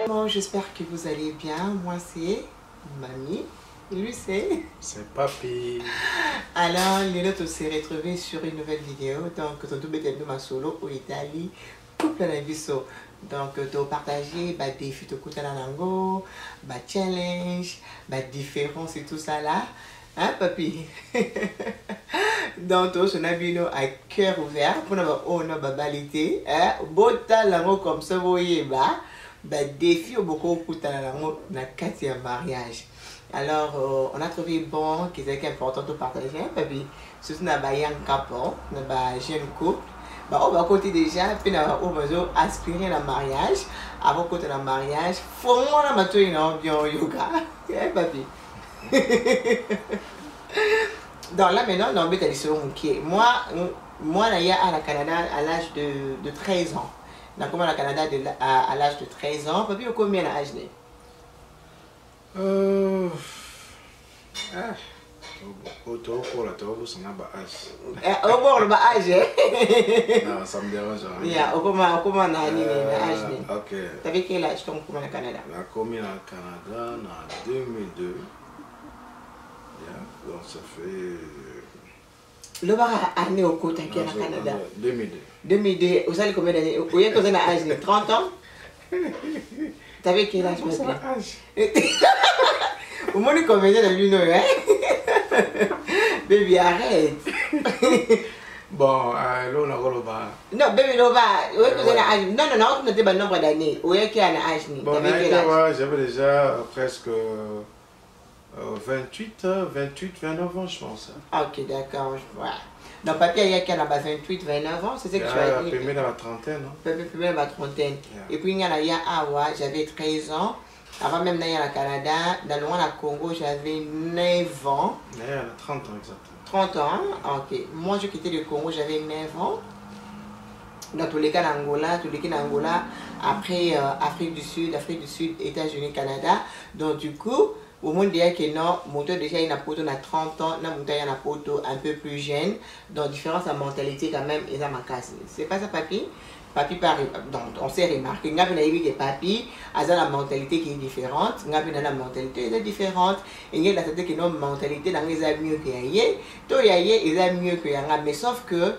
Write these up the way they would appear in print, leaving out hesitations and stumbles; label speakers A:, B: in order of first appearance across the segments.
A: Bon, j'espère que vous allez bien. Moi, c'est Mamie. Lui, c'est
B: Papi.
A: Alors, les autres se retrouvés sur une nouvelle vidéo. Donc, tout le monde est solo au Italie. Tout plein de vidéos. Donc, tu partager des défis de Kutanango, des challenges, des différences et tout ça là. Hein, papi? Donc, on a vu à cœur ouvert pour nous balité. Bota lango comme ça, vous voyez, des défis beaucoup Kutanango dans le quatrième mariage. Alors, on a trouvé bon que c'est important de partager, papi. Surtout dans le couple, dans le jeune couple. On va côté déjà, puis on va aspirer le mariage. Avant côté le mariage, faut moi la mato une yoga. Papi. Donc là maintenant, on va aller sur mon pied. Moi, là, il y a à la Canada à l'âge de 13 ans. Donc, comment à Canada à l'âge de 13 ans, papi, combien d'âge?
B: Pour la tour, ça n'a pas âge.
A: Au bord le âge.
B: Non, ça me dérange rien.
A: Yeah, comment on a âge?
B: Ok.
A: T'avais quel âge quand on au Canada?
B: On a commis au Canada en 2002. Yeah, donc ça fait.
A: Le bar a année au côté au Canada.
B: 2002.
A: 2002, vous avez combien d'années? Vous avez combien d'âge? 30 ans? T'avais quel âge? Vous m'avez combien de l'une, hein? Baby, arrête.
B: Bon, là, on a le bas.
A: Non, baby, là, vous avez âge. Non, on n'a pas le nombre d'années. Vous avez quel âge?
B: Bon, j'avais déjà presque 28, 29 ans, je pense.
A: Ok, d'accord. Ouais. Donc, papier, il y a qu'à 28, 29 ans, c'est ce que tu as dit.
B: Premier dans la trentaine, non?
A: Premier dans la trentaine. Et puis, il y a j'avais 13 ans. Avant même d'aller au Canada, dans le Congo, j'avais 9 ans.
B: Il y a 30 ans exactement.
A: 30 ans, ok. Moi, je quittais le Congo, j'avais 9 ans. Dans tous les cas, l'Angola, après Afrique du Sud, États-Unis, Canada. Donc, du coup, au monde dit que non, mon déjà il a 30 ans, non, mon il a un peu plus jeune. Donc, différence de mentalité quand même, ils ont ma casse. C'est pas ça, papi? Papi, donc on s'est remarqué, il y a des papi, ils ont la mentalité qui est différente, il y a la mentalité qui est différente, et il y a la mentalité dans les amis mieux que y tout y a ils ont mieux que y mais sauf que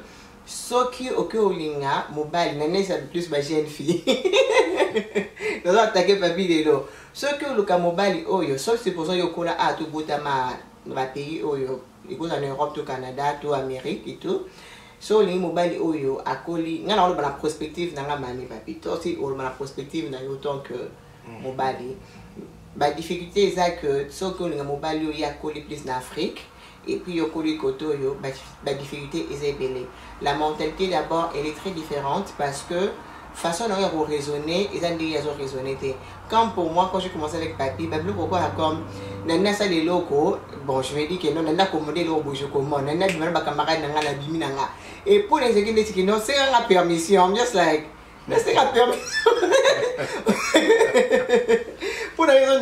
A: ceux qui au Olinga, mobile, n'est c'est plus ma jeune fille. Nous avons attaqué papi de l'eau. Ceux qui ont mobile, sauf c'est pour ça qu'ils ont à tout bout de ma pays, ils sont en Europe, au Canada, tout Amérique et tout. So les mobile oyo akoli ngana on la prospective na mami papi toi aussi on la prospective na autant que mobile ba difficulté c'est que so que les mobile yo ya akoli plus en Afrique et puis yo koli koto yo ba difficulté est belé la mentalité d'abord elle est très différente parce que façon dont ils raisonner ils ont raisonné comme pour moi quand j'ai commencé avec papi bablo pourquoi comme nana ça les locaux bon je vais dire que non nana commandé le bojo comment nana du mal ba camarade nanga la bimi nanga et pour les équipes qui non c'est la permission I'm just like c'est la permission pour les raisons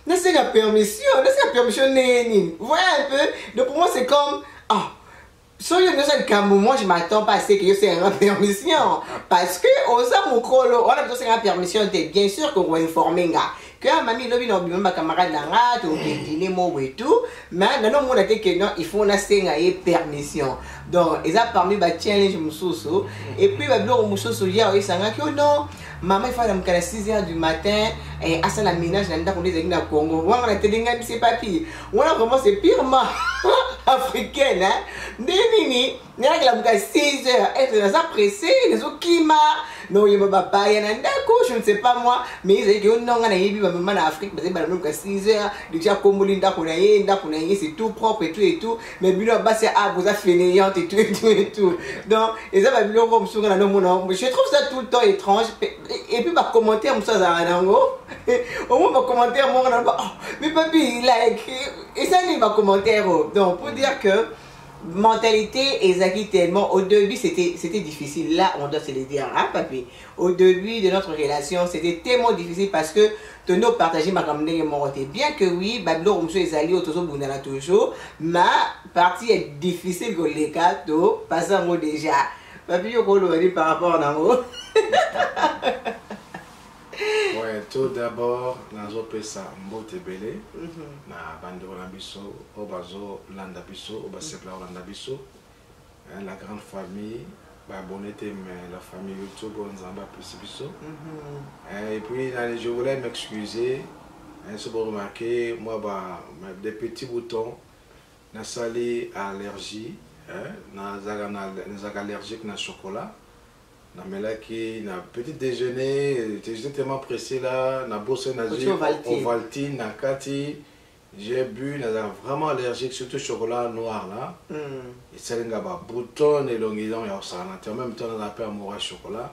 A: c'est la permission neni vous voyez un peu donc pour moi c'est comme so yo nesa kambo moi je m'attends pas à ce que c'est une permission parce que on a mon colo on a besoin de permission bien sûr qu'on va informer nga que mamie lobi no bimba camarade nga to dîner mo et tout mais dans mon até que non il faut na senga et permission donc ils a parmi ba challenge mususu et puis ba bilo mususu ya o sanga que non maman il faut aller à 6h du matin et à ça la ménage dans ndako des na Congo on a telinga c'est papi on a vraiment c'est purement africaine hein nini nana kila muka 6h être dans ça pressé les autres qui m'a non il m'a pas y en a d'accord je ne sais pas moi mais ils disent que non on a yebi ba maman en Afrique parce que ba muka 6h déjà comme ndako na ye c'est tout propre et tout mais bilo ba c'est vous a fainéante et tout donc et ça va bilo comme sur na non je trouve ça tout le temps étrange et puis ma commentaire moi ça za nango au moins ma commentaire moi mais papi like et ça n'est pas commentaire donc pour dire que mentalité exactement tellement au début c'était difficile là on doit se le dire hein papi au début de notre relation c'était tellement difficile parce que nos partager ma caméra monté bien que oui badlo monsieur les alliés autour de toujours ma partie est difficile que les cadeaux passant déjà papi yo ko lo par rapport à nango
B: Ouais, tout d'abord, nazo pesa mbote belé. Na bando na biso, obazo landa biso, obasepla landa biso. La grande famille, bah bonité mais la famille YouTube on zamba plus biso. Et puis je voulais m'excuser. Si vous remarquez, moi bah des petits boutons, na sali allergie, na allergique na chocolat. Na melaki na petit déjeuner, j'étais tellement pressé là, na bossé na Ovaltine, na kati, j'ai bu, na vraiment allergique surtout chocolat noir là. Et c'est un gaba bouton et longuillon et en même temps on a peur mourir chocolat.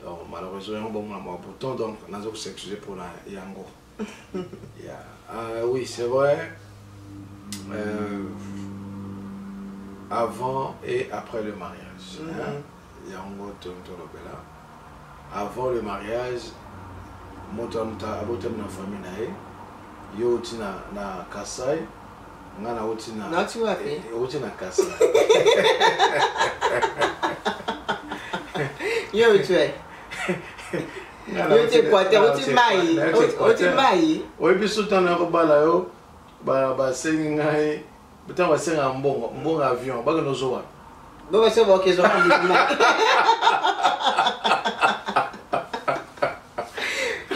B: Donc malheureusement bon mon bouton donc on a s'excuser pour la yango. Oui, c'est vrai. Avant et après le mariage. Avant le mariage, mon abotem na famille nae, yo tina na Kasai, ngana otina.
A: Na tu wapi?
B: Otina Kasai.
A: Yo tu es. Yo te pote, oti mai.
B: Oui, biso tana ko bala yo, ba sengi ngai, buta ba senga mbongo avion, ba no zo wa.
A: Bon, c'est bon, qu'ils ont rendu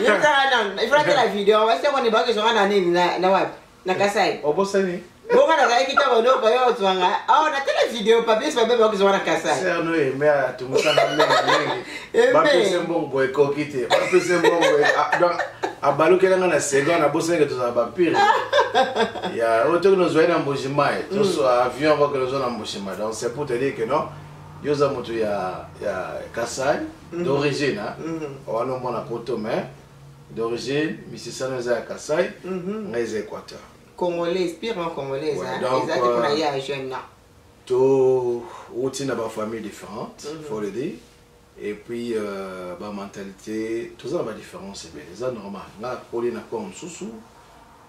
A: il faut que la vidéo, on va se dire qu'on est pas qu'ils ont rendu na Kasai.
B: Oh, bon, c'est
A: bon, on a dit qu'on a pas eu on a la vidéo, papier, c'est pas bien qu'ils ont rendu Kasai.
B: C'est un peu, mais tout le monde a un bon boy coquité. C'est un bon boy. A balu que na seconde a bossé que tout ça va pire. Il y a autant que nous voyons en Bouchimai, tout ce avion va que nous avons en Bouchimai. Donc c'est pour te dire que non, yoza mutu ya Kasai d'origine hein. On a nommé la poto mais d'origine Mississauga za Kasai, les Équateur.
A: Congolais, pire en congolais hein. Les autres qu'on a eu à jeune là.
B: Tout routine à famille différente, faut le dire. Et puis, ma mentalité, tout ça ma différence, c'est bien. C'est normal. Là, Poli n'a pas un sous-sous,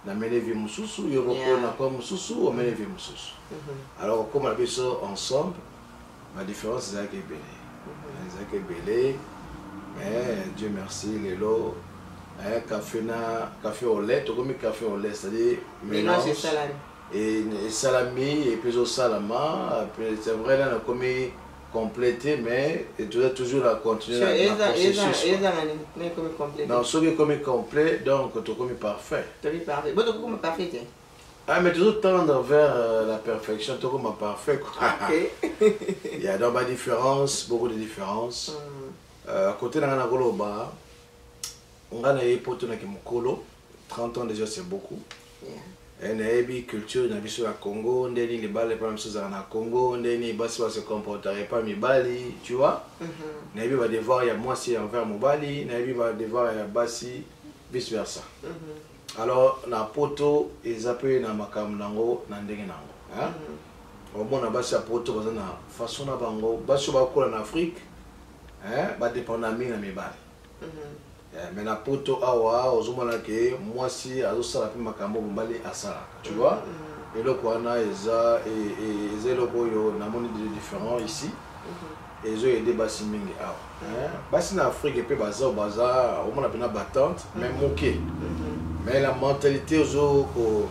B: n'a mené vie mon sous-sous, Yoko n'a pas un sous-sous, on mené vie mon sous-sous. Alors, comme on a fait ça ensemble, ma différence, c'est ça qui est belé. C'est ça qui est belé. Mais Dieu merci, les lots, café au lait, tout comme café au lait, c'est-à-dire mélange et salami, et puis au salama, c'est vrai, là, on a commis complété, mais tu dois toujours la continuer la processus. Non, ce qui est comme complet, donc tu es comme parfait.
A: Tu es parfait. Bon, tu es comme parfait.
B: Ah, mais toujours tendre vers la perfection, tu es comme parfait. Il y a donc des différences, beaucoup de différences. À côté de la Goloba, on a eu pour tout le monde 30 ans déjà, c'est beaucoup. Une culture dans le Congo, les balles pas même chose dans le Congo, les bassi se comporteraient pas mi bali, tu vois. Nabi va devoir il y a moi si envers mon bali, Nabi va devoir il y a bassi vice versa. Alors na poto ils appellent na makam nango na ndenge nango, hein. Au bon na bassi poto baza na façon na bango, bassi ba ko en Afrique, hein, ba dépendre mi na mi bali. Mais na poto awa ozomona ke moi si azosala pe makambo mbali asala, tu vois. Et le kwana eza et le boyo na moni de différents ici. Et ils ont aidé basi mingi awa, hein. Basi na Afrique pe baza omona pe na battante mais moqué. Mais la mentalité ozo ko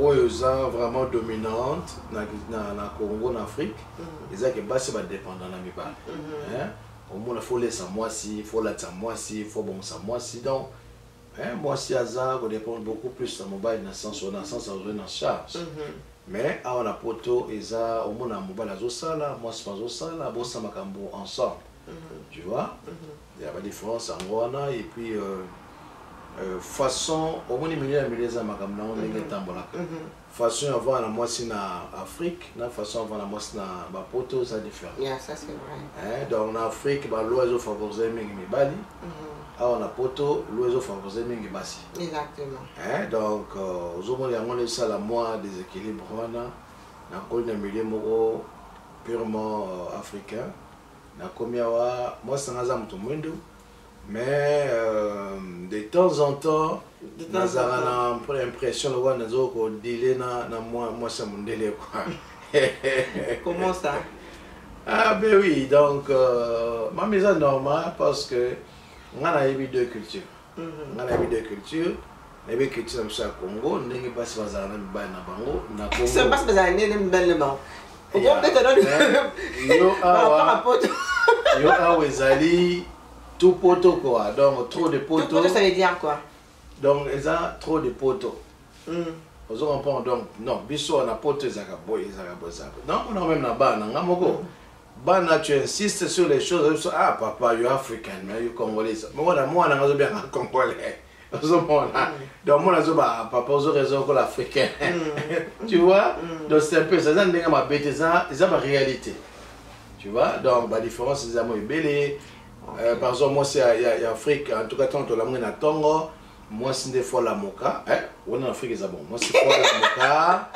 B: oyoza vraiment dominante na Congo en Afrique. Ils a que basi ba dépendant na mibali, hein. Au moins il faut laisser moi si, il faut laisser moi si, il faut bon ça moi si. Donc, moi si hasard, on dépend beaucoup plus de mobile dans le sens où on a en charge. Mais on a poto et ça, au moins on a mobile à Zosala, moi c'est pas Zosala, bon ça m'a cambo ensemble. Tu vois? Il y a pas de différence en Rwanda et puis façon, au moins les milliers à ma cambo, on est tambola. Façon avant la moitié na Afrique, la façon avant la moitié na ba poto ça différent.
A: Yeah, ça c'est vrai.
B: Donc en Afrique, ba l'oiseau favorisé mingi mi bali. Alors na poto l'oiseau favorisé mingi basi.
A: Exactement.
B: Donc aux hommes yango le ça la moi déséquilibre wana na ko na milieu moko purement africain. Na komia wa moi sangaza mtu mwendo. Mais de temps en temps, on a l'impression de dealer na moi ça mon délai quoi.
A: Comment ça?
B: Ah ben oui, donc ma maison normale parce que On a eu deux cultures. On a eu deux cultures. On a eu culture au Congo. On a eu pas ça dans le Bango.
A: C'est pas ça dans le Bango. On peut
B: Yo Awezali tout poto quoi. Donc trop de poto.
A: Tout poto ça veut dire quoi?
B: Donc ils ont trop de poto. Aux enfants donc non, biso on a poto ezaka boy ça. Donc on a même na bana ngamoko. Bana tu insistes sur les choses. Ah papa, you African, mais you Congolais. Mais moi on a bien Congolais. Donc moi on a papa aux raisons que l'Africain. Tu vois? Donc c'est un peu ça ça n'est ma bête ça, c'est ma réalité. Tu vois? Donc la différence c'est moi belé. Par exemple moi c'est il y a Afrique en tout cas tant que la moi na Tongo, moi c'est des fois la moka, hein? On en Afrique c'est bon. Moi c'est fois la moka,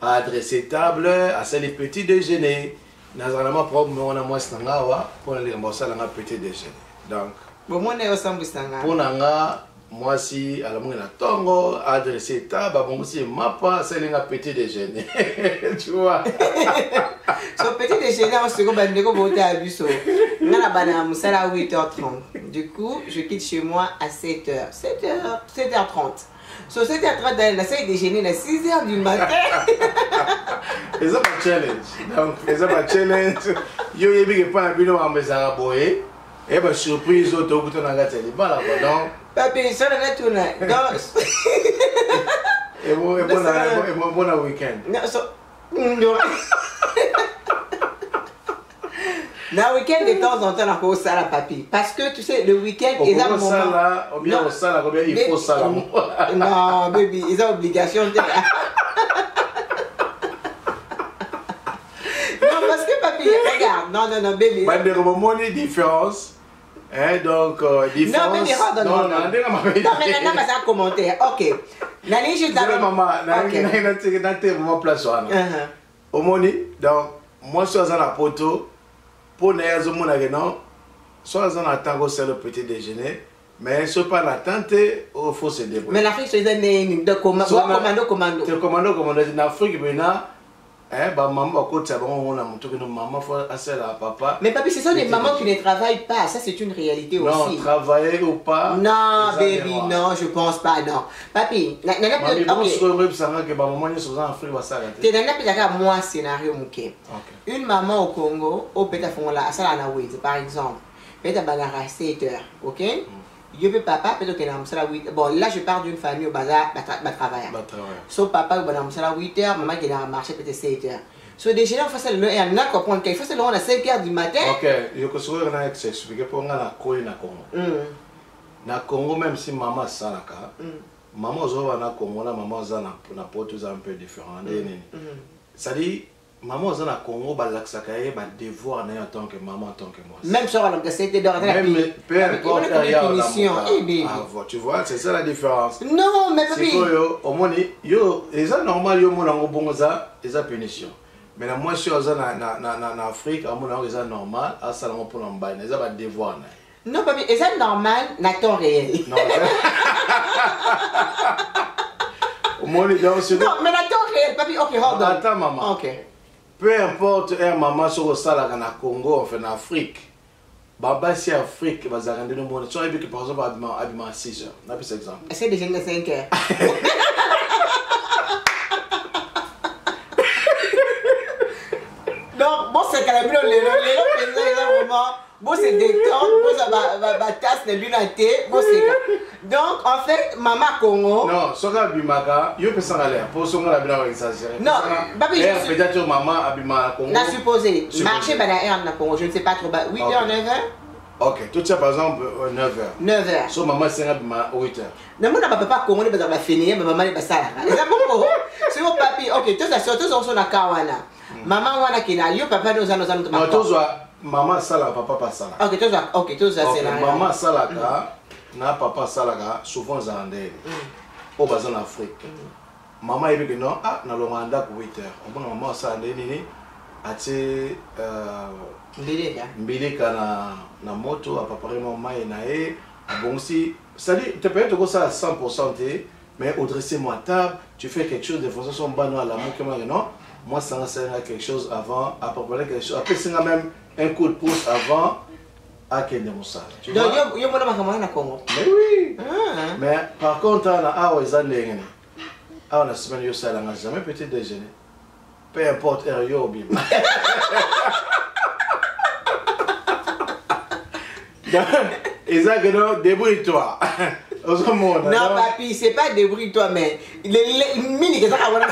B: à adresser table, à faire les petits déjeuners. Nazalement problème on a moi sangawa pour aller mbosa la petit déjeuner. Donc
A: bon moi on est ensemble sanga.
B: Pour nanga moi si à la na Tongo adresser table bon aussi mapa c'est un petit déjeuner. Tu vois.
A: So petit déjeuner on se bande ko boter à buso. Na bana musala à 8h30. Du coup, je quitte chez moi à 7h. 7h30. So 7h30 dans la salle déjeuner à 6h du matin.
B: C'est un challenge. Donc, c'est un challenge. Yo yebi que pas na bino ambezara boye. Et ben surprise auto kuto na gata li bala quoi. Donc,
A: papi, ça na tuna. Donc
B: et bon week-end.
A: Non, so le week-end de temps en temps, on a ça la papi. Parce que tu sais, le week-end, ils ont un moment.
B: Bien au ça combien il faut ça là.
A: Non, baby, ils ont obligation de. Non, parce que papi, regarde, non, baby.
B: Mais de moment une différence. Hein, donc, différence.
A: Non, baby, non, mais non, mais ça a commenté. Ok. Nani, je t'avais.
B: Maman, dans place. Au moni, donc, moi, je suis dans la poteau. Pour ne pas non, soit on attend c'est le petit déjeuner, mais ce pas l'attente, il faut se débrouiller.
A: Mais l'Afrique c'est un commando.
B: C'est commando en Afrique maintenant, maman côté on a montré que nos mamans faut assez la papa.
A: Mais papi, ce sont des mamans qui ne travaillent pas, ça c'est une réalité aussi.
B: Non, travailler ou pas.
A: Non, baby, non, je pense pas, non. Papi, moi scénario muke. Une maman au Congo, au Beta Fongola, ça la par exemple, Beta Banara 7h, ok? Je veux papa, peut-être qu'il a un 8. Bon, là je pars d'une famille au bazar, travailler. So papa, il a un 8h, maman qui a marché peut-être 7h. So déjà, il faut se lever, il y a comprendre qu'il faut se lever à 5h du matin.
B: Ok, je peux vous expliquer pour nga na Congo. Na Congo, même si maman salaka, maman zoba na Congo, la maman zana na pote un peu différent. Ça dit, maman zana Congo, ba laksakaye, ba devoir na en tant que maman, en tant que moi.
A: Même sur la c'était dans la
B: même peu importe
A: la
B: tu vois, c'est ça la différence.
A: Non, mais papi.
B: Au moins, yo, c'est normal yo mon en bon ça, c'est punition. Mais la moi je suis en Afrique, à mon c'est normal, à ça on peut l'emballer, c'est pas devoir.
A: Non, papi, c'est normal, na temps réel.
B: Non. Au moins non,
A: mais na temps réel, papi, OK, hold on.
B: Attends maman.
A: OK.
B: Peu importe un maman sur ça là en Congo, enfin en Afrique. Baba si Afrique, va zarender no monde. Tu vois que par exemple à 6h. On a pris cet exemple.
A: C'est déjà 5h. Donc, bon, c'est quand même le vraiment. Bon, c'est détente, bon, ça va tasse de l'unité, bon, c'est. Donc, en fait, maman Congo.
B: Non, ce que Bimaka, il peut s'en aller. Pour ce qu'on a bien exagéré.
A: Non, papi,
B: peut-être maman Abima Congo.
A: On a supposé. Marché Banaïr en Congo, je ne sais pas trop. 8h, 9h.
B: Ok, tout ça par exemple 9h.
A: 9h.
B: So maman c'est à 8h.
A: Non, mon papa Congo, il va finir, mais maman, il va ça. C'est mon papi, ok, tout ça, surtout sur la Kawana. Maman, wana qui n'a eu papa, nous allons nous
B: non, tout ça, maman, ça là, papa, pas ça.
A: Ok, tout ça, c'est là.
B: Maman, ça là, na papa, ça là, souvent, ça en est. Au bas en Afrique. Maman, il dit non, ah, na l'omanda pour 8h. On prend maman, ça en est, nini, à te. Mbilika na moto, à préparer maman, et nae, bon, si. C'est-à-dire, tu peux être ça à 100%, mais au dresser moi table, tu fais quelque chose de façon bonne à l'amour que moi, non? Moi, ça sert à quelque chose avant, à préparer quelque chose. Après, c'est même un coup de pouce avant, akende mosala.
A: Donc yo mona makamana na Congo.
B: Mais oui. Mais par contre na awa eza ndenge ni. Awa na semaine yo sala nga jamais petit déjeuner. Peu importe heure yo bim. Exactement, débrouille-toi.
A: Non, papi, c'est pas débrouille-toi, mais les mini que ça va.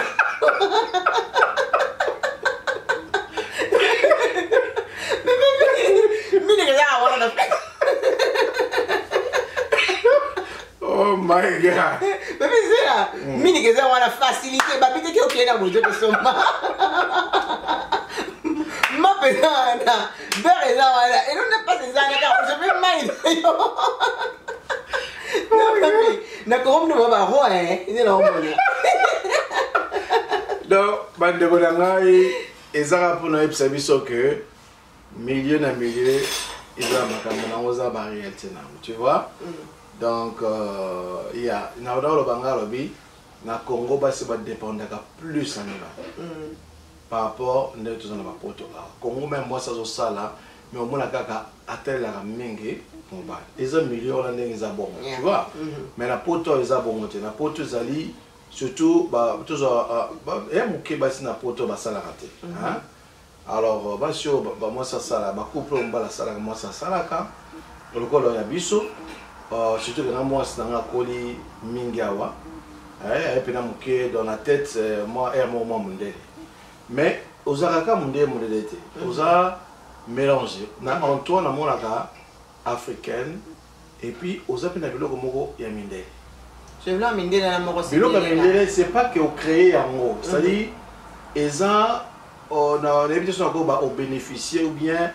B: Oh my God.
A: Mais c'est là, mini que ça va faciliter. Papi, t'es qui est là, mon Dieu, que son ma. Ma pédana, beurre et là, voilà. Et nous n'est pas ces années, je vais mal. Non, papi, n'a pas comme nous, on va voir, hein. Il est là, on va.
B: Donc, bande de Bonangaï, et ça pour nous, c'est biso que milieu na milieu, ils ont ma barrière, tu vois. Donc, il y a, na le Bangalobi, na Congo, bah c'est pas dépendre plus en Iran. Par rapport à tous les autres. Congo même moi ça ça là, mais au moins la caca atteint la mingue, mon bas. Les hommes millions là ils ont bon, tu vois. Mais la poto ils ont bon, la poto zali surtout bah toujours et mouké bah c'est la poto bah ça la raté. Alors bah sur bah moi ça là, bah couple on bah la ça moi ça là quand le col ya biso surtout que moi c'est dans la coli mingawa. Et puis na mouké dans la tête moi et mon mondé. Mais aux Araka monde modalité, aux a mélangé. Na Antoine na monaka africaine et puis aux a pena biloko moko ya mindele.
A: Je veux mindele na moko c'est.
B: Biloko mindele c'est pas que au créer en gros, c'est-à-dire eza on a l'habitude de ba au bénéficier ou bien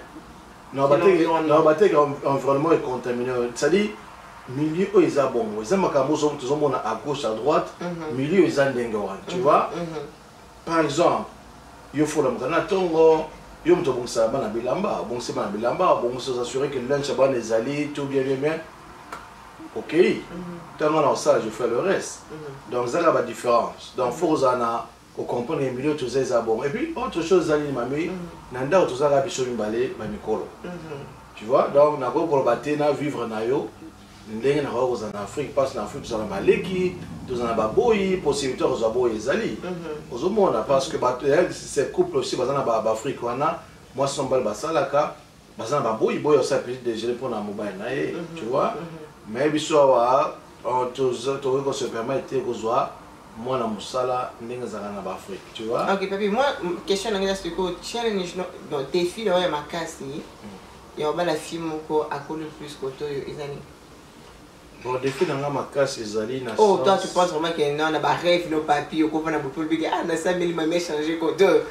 B: non battre environnement est contaminé, c'est-à-dire milieu où ils a bon, ils a makambo sont tous on à gauche à droite, milieu ils a ndengoran, tu vois. Par exemple il faut le tongo, il faut bon ça bana bilamba, bon c'est bana bilamba, bon s'assurer que lunch bana les alliés tout bien. Ok. Tant on ça je fais le reste. Donc ça la différence. Donc faut zana au comprendre les milieux tous ces bon. Et puis autre chose ali mami, nanda tout ça la biso mbalé ba mikolo. Tu vois? Donc na ko kolbaté na vivre na yo. Ndenge na ko en Afrique parce qu'en Afrique tout ça na baleki. Tous en a boy, possibilité aux abois et zali. Aux hommes, parce que ces couples aussi, basant en Afrique, moi, son bal basalaka, basant en boy, boy, ça peut déjeuner pour la mobile, tu vois. Mais bisouawa, tous qu'on se permet de dire moi, la moussala, n'est pas en Afrique, tu vois.
A: Ok, papi, moi, question c'est que challenge, donc défi, là, ma casse, il y a la fille, à cause plus que les années.
B: Bon, défi dans ma casse, les alliés.
A: Oh, toi, tu penses vraiment qu'il y a un rêve, nos papiers, au couvert, pour le big. Ah, ça, mais il m'a changé comme deux.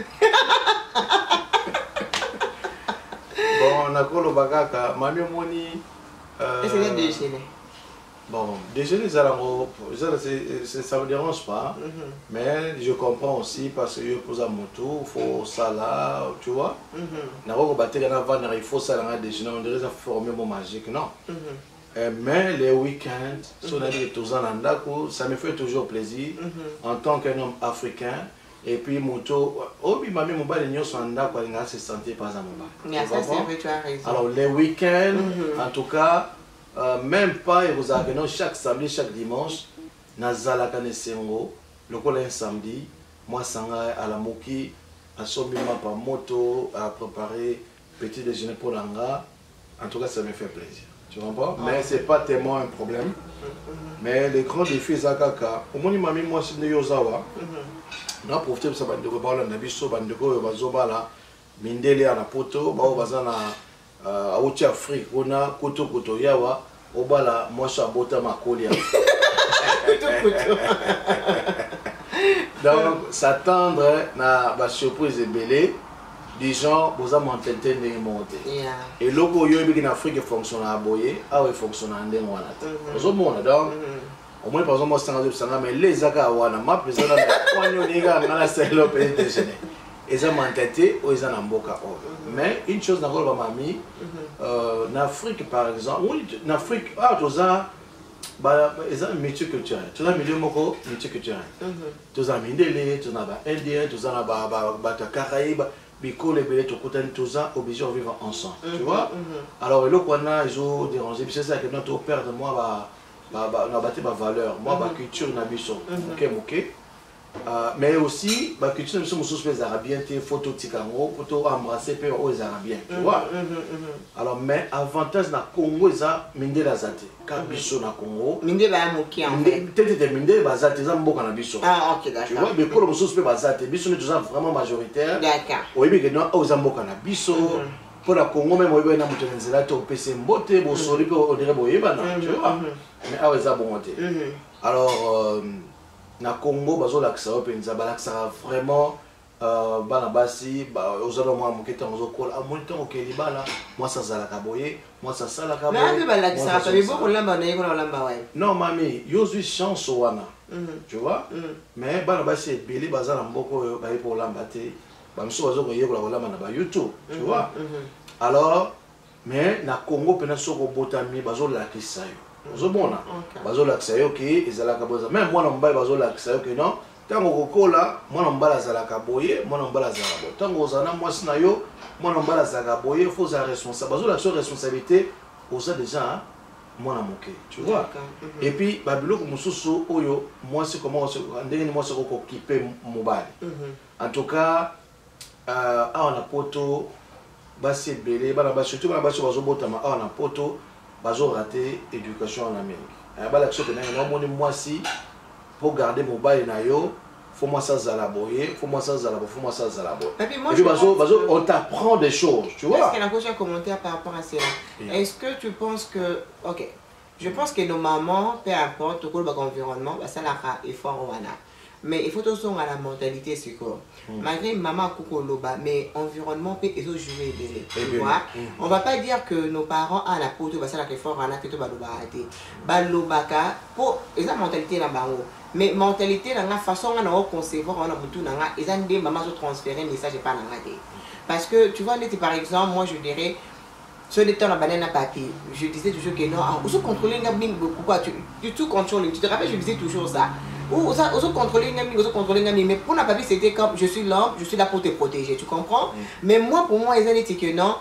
B: Bon, on a quoi le bagaka, mamie moni.
A: C'est le déjeuner.
B: Bon, déjeuner, ça ne me dérange pas. Mais je comprends aussi parce que je pose à mon tour, il faut ça là, tu vois. Il faut ça là, déjeuner, on dirait que ça forme mon magique, non. Mais les week-ends, ça me fait toujours plaisir en tant qu'un homme africain. Et puis, se sentir pas à mon. Alors, les week-ends, en tout cas, même pas, chaque samedi, chaque dimanche, Nazala Kanesengo, le col un samedi, moi, Sanga à la Moki, à Somima par moto, à préparer petit déjeuner pour l'anga. En tout cas, ça me fait plaisir. Tu comprends? Mais ce n'est pas tellement un problème. Mais les grands défis, Zakaka, au moins, moi, je suis Yozawa. On a profité de ça, on a biso, bazobala, mindele à la poto, bazana à Outi Afrique, on a koto yawa, obala, moi, je suis à Bota Makolia. Donc, s'attendre à la surprise est belle. Les gens, vous avez mentalité de monter. Et le logo en Afrique fonctionne à Boye, ah oui, fonctionne à Ndengwana. Vous avez donc, au moins par exemple, mais les Agawana, ma personne, ils ont mentalité ou ils ont un boca. Mais une chose dans le mamie, en Afrique par exemple, oui, en Afrique, ah, tout ça, ils ont un métier culturel. Tout ça, milieu moko, métier culturel. Tout ça, mindele, tout ça, indien, tout ça, Caraïbes. Biko les bébés tous obligés de vivre ensemble, tu vois. Alors le Kwana ils ont dérangé, c'est ça que notre père de moi on a battu ma valeur, moi ma culture n'a biso, ok. Mais aussi ma culture nous sommes tous les Arabiens, des photos tikango, photos embrasser peu aux Arabiens, tu vois. Alors mais avantage na Congo ça minde la zate, car biso na Congo.
A: Minde ba moki en fait.
B: Peut-être minde ba zate ça mboka na biso.
A: Ah ok d'accord.
B: Tu vois, mais pour le tous les zate, biso nous sommes vraiment majoritaire.
A: D'accord.
B: Oui mais que nous aux mboka na biso. Pour la Congo même on na mutu nzela to pese mbote bo soli pe on dirait boyeba na, tu vois. Mais ah ouais ça bon monter. Alors na Congo bazo laksa penza balaksa vraiment bana basi ba ozalo moi moketa ozo kola amonito okeli bala moi ça zala kaboye moi ça sala kaboye.
A: Mais balaksa ça veut beaucoup lamba na yiko lamba ouais.
B: Non mami yo suis chance wana. Tu vois? Mais bana basi ebeli bazala mboko ba pour lamba te. Ba mso bazo ko yeko lamba na ba YouTube, tu vois? Alors mais na Congo pena soko botami bazo lakisa yo. Ozomona bazo lakisa yo ki ezalaka boza même mwana mobali bazo lakisa yo ki non tango kokola mwana mobali azalaka boye mwana mobali azalaka boye tango ozana mwasi na yo mwana mobali azalaka boye faut za responsable bazo lakisa responsabilité oza déjà mwana moke tu vois. Et puis babiloko mususu oyo mwasi comment ndenge ni mwasi ko occuper mobali en tout cas awa na poto basi ebele bana basi surtout bana basi bazo botama awa na poto bazo raté éducation en Amérique. Ba la chose que na moni mwasi pour garder mobile na yo, faut moi ça zalaboyer, faut moi ça zalabo, faut moi ça zalabo.
A: Et puis moi
B: on t'apprend des choses, tu vois.
A: Est-ce qu'il y a un commentaire par rapport à cela? Est-ce que tu penses que OK, je pense que nos mamans, peu importe le environnement, ça la effort wana. Mais il faut aussi à la mentalité c'est quoi. Malgré maman Kukoloba, mais environnement peut jouer des. Tu vois, on va pas dire que nos parents à la poto bah ça la effort on a plutôt balobaka. Balobaka pour la mentalité là bas. Mais mentalité dans la façon on a concevoir on a beaucoup dans la ils ont des mamans se transférer message pas dans la tête. Parce que tu vois par exemple moi je dirais sur les temps la banane à papier, je disais toujours que non, on se contrôler pourquoi tu tout contrôles, tu te rappelles je disais toujours ça. Ou ça contrôler mais pour la papier c'était comme je suis là pour te protéger, tu comprends? Mais moi pour moi ils ont dit que non,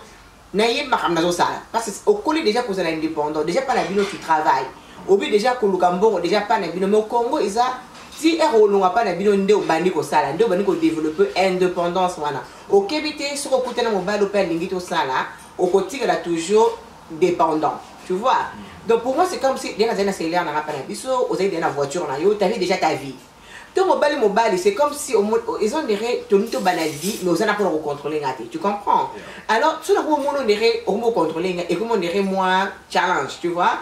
A: n'ayez pas comme ça parce que au Congo déjà pour ça l'indépendant, déjà pas la ville où tu travailles. Au but déjà que le Cambo déjà pas la ville mais au Congo ils a si on n'a pas la ville on est au bandi ko sala, on bandi ko développer indépendance voilà. Au Québec sur le côté de mon bal au père l'ingito sala, au côté il a toujours dépendant, tu vois? Donc pour moi c'est comme si déjà c'est l'air n'a pas la biso, vous avez une voiture là, tu as déjà ta vie. Ton mobile c'est comme si ils ont dirait ton vie mais vous en a pas contrôler gâté, tu comprends? Alors sur le moment on dirait on contrôler et comment on dirait moi challenge, tu vois?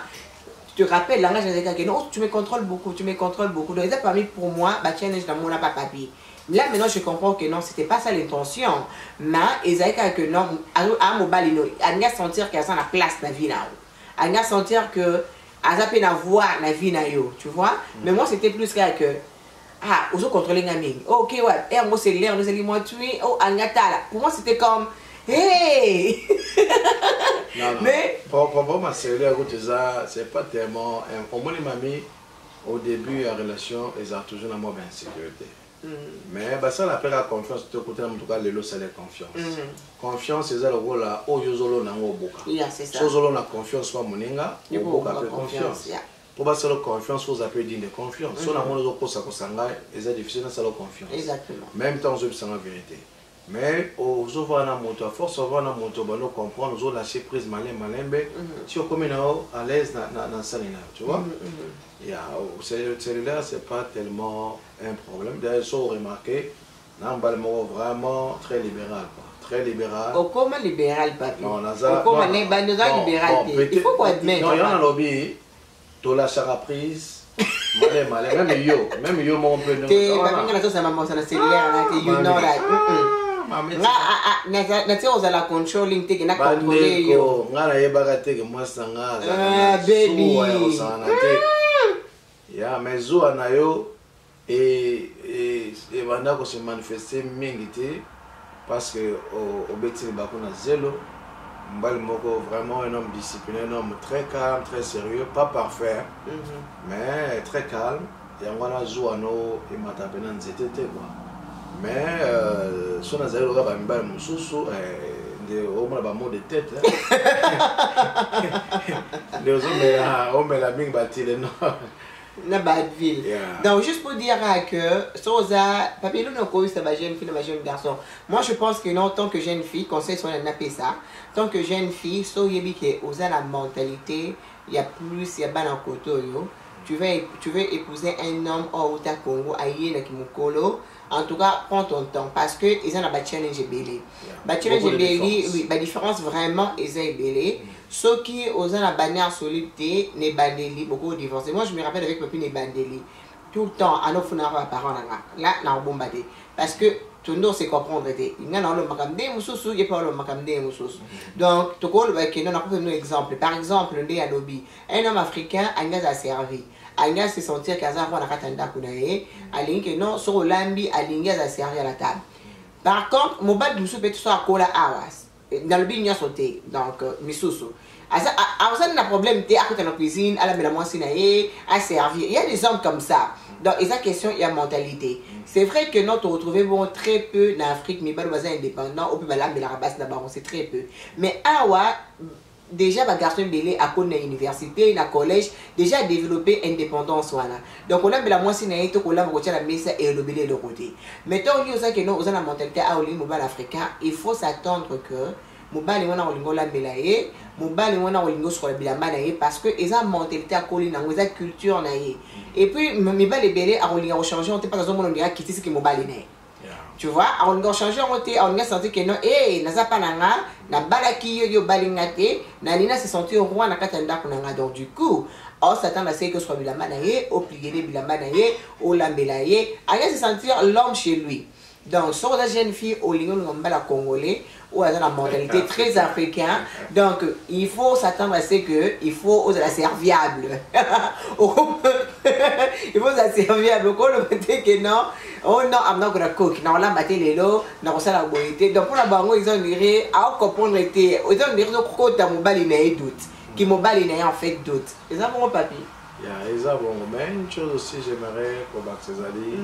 A: Tu te rappelles langage que non tu me contrôles beaucoup, donc ça permis pour moi bah tiens je n'ai pas papier. Là maintenant je comprends que non c'était pas ça l'intention mais ils avaient que non à mobile il a sentir qu'il y a la place dans la vie là. Elle a sentir que elle a peine à voir la vie na yo, tu vois. Mais moi c'était plus que ah aux autres contrôler ngami. OK ouais, et moi c'est l'air, nous allons moi tuer. Oh angata là. Pour moi c'était comme hey.
B: Non, mais pour moi c'est l'air que ça c'est pas tellement pour moi les mamies au début la relation ils ont toujours une mauvaise insécurité. Mais bah ça l'appelle la confiance de côté en tout cas le lot c'est la confiance. Confiance c'est ça le rôle là au yozolo na ngoboka.
A: C'est ça.
B: Sozolo na confiance kwa moninga, ngoboka pe confiance. Pour pas la confiance faut appeler digne de confiance. Si on a mon ko sa ko sanga, c'est difficile na la confiance.
A: Exactement.
B: Même temps je sens la vérité. Mais aux autres na moto à force on na moto ba no comprendre aux lâcher prise malin si on comme à l'aise na salina, tu vois. Celui-là, c'est pas tellement un problème. D'ailleurs, ils ont remarqué, vraiment très libéral. Très libéral.
A: Comment libéral, papi?
B: Non,
A: comment libéral? Il faut quoi admettre?
B: Non, il y a un lobby, tu lâches la prise. Malin, même yo, mon peu.
A: Tu es cellulaire, you know that. La controlling take na contrôler yo.
B: Ngana yebaka te moi sanga.
A: Baby.
B: Ya mezo anayo et banda ko se manifester mingi te parce que au beti bakuna zelo mbali moko vraiment un homme discipliné, un homme très calme, très sérieux, pas parfait mais très calme. Et on a joué à nos et matapena nzete te quoi. Mais si on a zéro là, bah mon sous au moins bah mot de tête. Les hommes on met la ming bâti les noirs.
A: Na Badville. Donc juste pour dire que Sosa, papier nous n'avons ça va jeune fille, va jeune garçon. Moi je pense que non, tant que jeune fille, conseil soit n'a pas ça. Tant que jeune fille, so yebi que osa la mentalité, il y a plus, il y a ban en koto yo. Tu veux épouser un homme au Congo, aïe na kimukolo. En tout cas, prends ton temps parce que ils ont un challenge belé. Challenge belé, oui, la différence vraiment ils ont belé. Ceux qui osent la bannière solide, ne bandeli beaucoup divorcés. Moi je me rappelle avec ma fille ne bandeli tout le temps à nos funérailles parents là na bombardé parce que tout le monde se comprendre était. Il y a le makamde mususu, il y a pas le makamde mususu. Donc tout le monde qui nous a un exemple. Par exemple, le Anobi, un homme africain a servi. Alinga se sentir kaza kwa nakatanda kunaye alinga non so lambi alinga za servir à la table. Par contre mobile du soupe tout ça kola awas dans le bignon sauté donc misusu asa n'a problème t'es à côté de la cuisine à la mélamoisi naé à servir. Il y a des hommes comme ça. Donc et sa question il y a mentalité. C'est vrai que nous te retrouvons bon très peu en Afrique mais pas de voisins indépendants au plus bas la rabasse là-bas c'est très peu. Mais awa déjà les garçons belé à côté de l'université, dans le collège, déjà développé indépendance voilà. Donc on a la moitié naïto qu'on a retiré la messe et le belé de côté. Mettons on dit que nous on a la mentalité à Oli mobile africain, il faut s'attendre que mobile on a olingo la belaye, mobile on a olingo sur la bilamba naïe parce que ils ont mentalité à coller dans la culture naïe. Et puis mobile belé à olingo changer, on te pas dans on dirait quitter ce qui mobile naïe. Tu vois, on a changé, on a senti que non, eh, n'a pas nanga, n'a balaki yo balingate, n'a nina se senti au roi n'a katanda kunanga. Donc du coup, on s'attend à ce que soit bilamba naye, au plié de bilamba naye, au lambelaye, à se sentir l'homme chez lui. Donc, sur la jeune fille, au lieu de la congolais, ou à la mentalité très africaine, donc il faut s'attendre à ce que il faut aux la serviable. Il faut la serviable. Quand on dit que non, oh non, I'm not gonna cook. Non, là, maté les lots, non, ça la bonité. Donc pour la bango, ils ont dirait, à comprendre était, ils ont dirait que quand mon bal il a doute, qui mon bal il a en fait doute. Ils ont bon papier.
B: Ils ont bon, mais une chose aussi, j'aimerais pour Césali.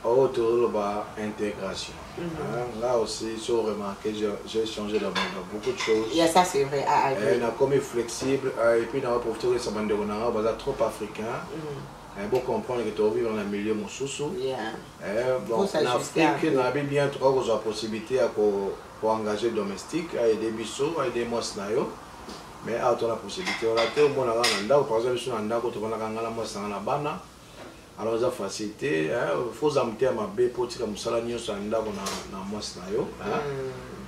B: Autour de l'intégration. Là aussi, j'ai remarqué, j'ai changé dans beaucoup de choses.
A: Et ça, c'est vrai.
B: On a comme flexible, et puis on a profité de ça, on a trop africain. Il faut comprendre que tu vis dans un milieu moussoussou. En Afrique, on a bien trop de possibilités pour engager domestique, aider bisous, aider mosnayo. Mais on a la possibilité. On a été au monde à l'anda, par exemple, si on a un dako, on a un mosna à la bana. Alors, ça facilité, il faut amener ma bé pour que nous soyons sur un dago dans mon scénario.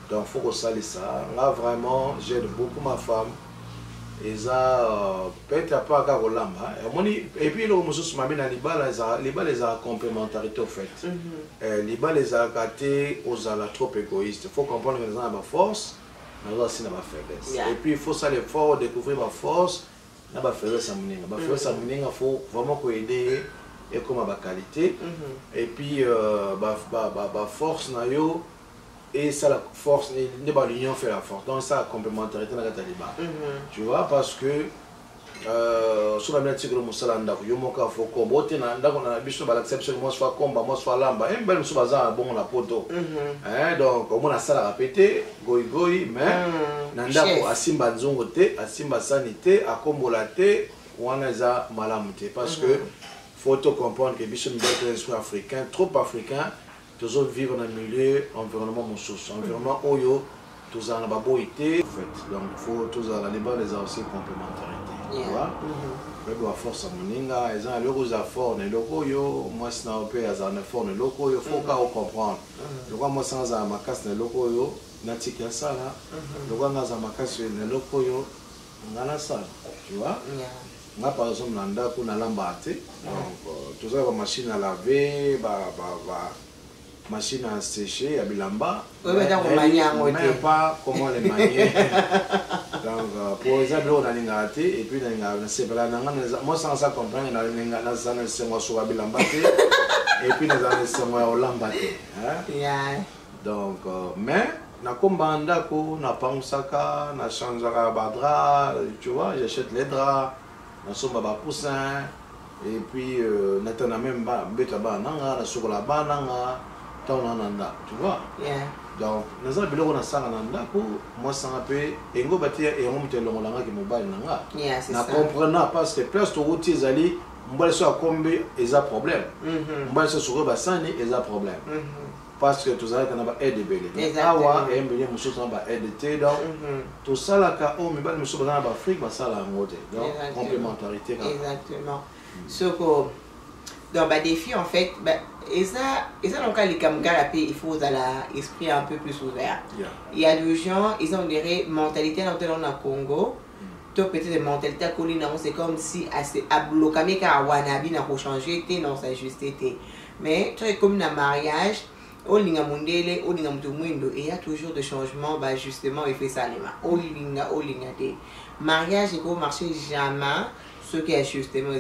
B: Donc, il faut que ça ça. Là, vraiment, j'aide beaucoup ma femme. Et ça, peut-être pas à Rolamba. Et puis, le monsieur m'a mis dans les balles, les complémentarité au fait. Les balles, les gâtés aux ala trop égoïstes. Il faut comprendre que nous avons ma force, nous avons aussi ma faiblesse. Et puis, il faut ça l'effort, découvrir ma force, nous avons faiblesse à mener. Ma faiblesse à mener, il faut vraiment aider. Et comme ma qualité et puis force nayo et ça la force n'est pas l'union fait la force donc ça complémentarité dans la taliban tu vois parce que sur la minatique le musalanda yo moka faut combo tena ndako na biso ba l'acception moi soit comba moi soit lamba et belle musu baza bon la poto donc au moins ça la répéter goi mais ndako asimba nzongo te asimba sanité akombola te wana za malamu te parce que faut comprendre que Bichon est africain, trop africain, tous autres vivent dans un milieu, environnement moussous, environnement oyo, tous en baboité. Donc il faut tous en les aussi complémentarité. Tu vois? Mais la force à moninga, ils ont le gros effort, les locaux yo, moi c'est un peu un effort, les locaux yo, faut qu'on comprendre. Donc moi sans un macasse les locaux yo, n'attique ça là. Donc on a un macasse les locaux yo, on a ça, tu vois? Moi, par exemple, on a l'embarqué. Donc, tout ça, la machine à laver, machine à sécher, il y a bilamba.
A: Oui, mais on ne
B: sait pas comment les manier. Donc, pour exemple, on a l'ingaraté, et puis on a séparé. Moi, sans ça comprendre, on a l'ingaraté, on a sur la bilamba, et puis on a laissé moi au lambaté. Donc, mais, na kombanda ko na pansaka na chanjaka badra, tu vois, j'achète les draps. Nous sommes à poussin et puis nous avons même bêta bananga, nous sommes la bananga, tant on a, tu vois. Donc, nous avons besoin de ça pour moi ça un peu et on va dire et on met le longa qui mobile nanga. Na comprenant parce que plus tu routier ali, on va sur combien ils a problème. On va sur ba sani ils a problème. Parce que tout ça qu'on a aide belé. Awa et mbele muso ça ba aide té donc tout ça là ka o mibal muso ba ba Afrique ba ça là ngote. Donc complémentarité.
A: Exactement. So donc bah défi en fait et ça donc les Kamgara il faut l'esprit un peu plus ouvert. Il y a des gens ils ont des mentalités dans le Congo. Toi peut-être des mentalités à Colina c'est comme si à bloquer car Wanabi n'a pas changé non ça juste été. Mais tu es comme un mariage au linga mondele au linga mtumwindo et il y a toujours des changements bah justement il fait ça les mains au linga des mariage et comme marcher jamais ce qui est justement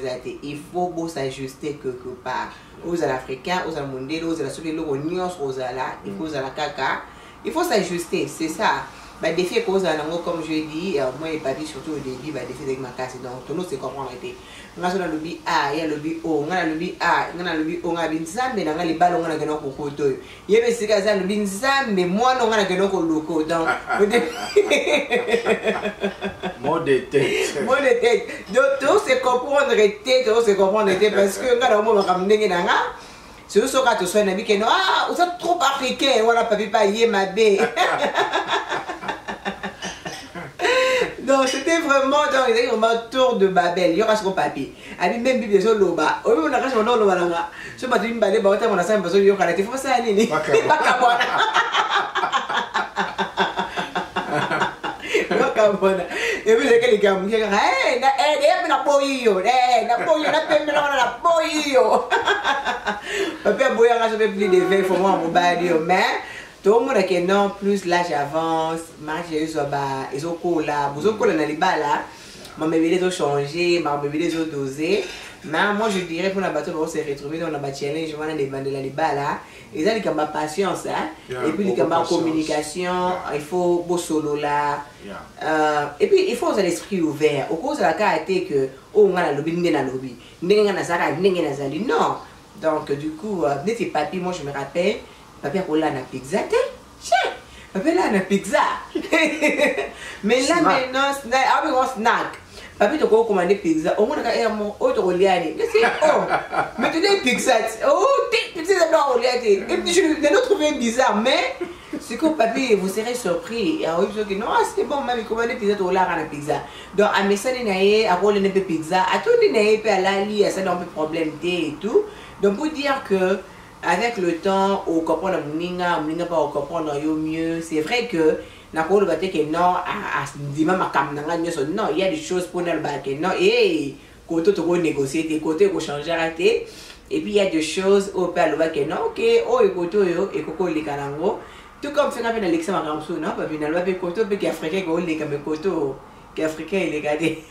A: il faut beau s'ajuster quelque part aux africains aux mondiaux aux ceux qui l'ont aux ala il faut aux la caca il faut s'ajuster c'est ça bah défi cause comme je dis moi et papi surtout au début bah défi avec ma casse donc tout nous c'est comprendre été on a le lobby a il y a le lobby o on a le lobby a on a le lobby on a bin zambe na ngali balo on a geno ko koto yebe sika za le bin zambe moi on a geno ko loko donc
B: mot de tête
A: donc tout c'est comprendre été tout c'est comprendre été parce que ngala mo bakamndenge nanga c'est ce que tu sois nabi que non ah vous êtes trop africain voilà papi pas yé ma bé. Donc c'était vraiment un tour de Babel. Il y aura ce qu'on papier. Abi même bible sur loba. Au même on a caché mon nom loba là. Ce matin il balé ba on a ça parce que il y aura la faut ça aller ni. Pas kabona. Et puis les gars qui hey na na boyo. Na boyo na pembe na boyo. Papa boya nga je vais plus de 20 faut moi mon badi mais tout le monde qui non plus l'âge avance marche ils ont cola vous ont cola dans les balles ma bébé les ont changé ma bébé les ont dosé mais moi je dirais pour la bateau on s'est retrouvé dans la challenge on a des bandes là les balles et ça il y a ma patience et puis il y a ma communication il faut beau solo là et puis il faut l'esprit ouvert au cause de la caractère que oh on a le lobby n'enga na sara n'enga na zali non donc du coup n'était papi moi je me rappelle papi a là na pizza papi là na pizza mais là maintenant snack papi te commander pizza au moins ka mo autre liane oh mais tu dis pizza oh pizza là au liane et puis je l'ai trouvé bizarre mais c'est que papi vous serez surpris et oui que non c'est bon maman commander pizza to là na pizza donc à message naie à rôle ne pizza à tout naie pe à la li ça n'a pas de problème et tout donc pour dire que avec le temps, on comprend la mninga pas on comprend mieux. C'est vrai que na ko le baté que non à dima makamnanga nyoso non, il y a des choses pour le baté non et côté to négocier des côtés ko changer raté et puis il y a des choses au père le baté non OK oh et côté yo et koko le kanango tout comme fait na l'exem makamso non pas bien le baté côté pe qui africain ko le comme côté qui africain il est gardé.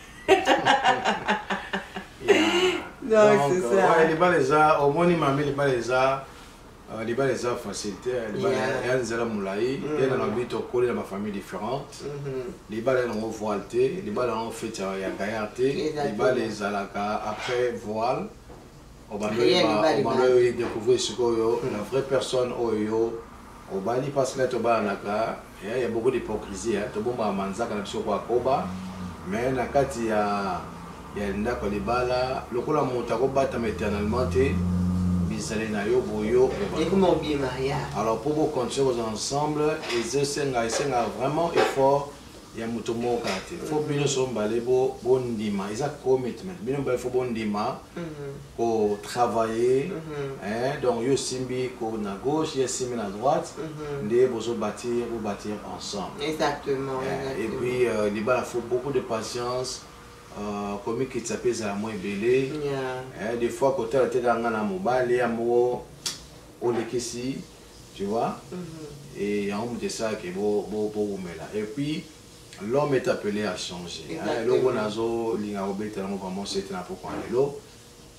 A: Non, c'est ça.
B: Ouais, les balaises, au moins, les balaises facilité. Les balaises, moulaï. Il y a un but au collé dans ma famille différente. Les balaises ont voilé, les balaises ont fait gaillarté. Les balaises après voile. On va découvrir ce que la vraie personne au Bali parce que il y a beaucoup d'hypocrisie. Tout le monde a manzaka mais nakati ya ndako libala lokola moto akobata éternellement te bizale na yo boyo
A: et comment bien mariage
B: alors pour vous continuer ensemble et senga vraiment effort ya moto moka te faut bien so mbale bo ndima isa commitment bien mbale faut bon ndima ko travailler donc yo simbi ko na gauche yo simbi na droite ndé bozo bâtir ensemble
A: exactement
B: et puis libala faut beaucoup de patience comme qui s'appelle à moi belé des fois côté la tête dans na mobile amour au lekisi tu vois et on me dit ça que beau là et puis l'homme est appelé à changer l'homme nazo linga obeta na vraiment c'est na pourquoi l'eau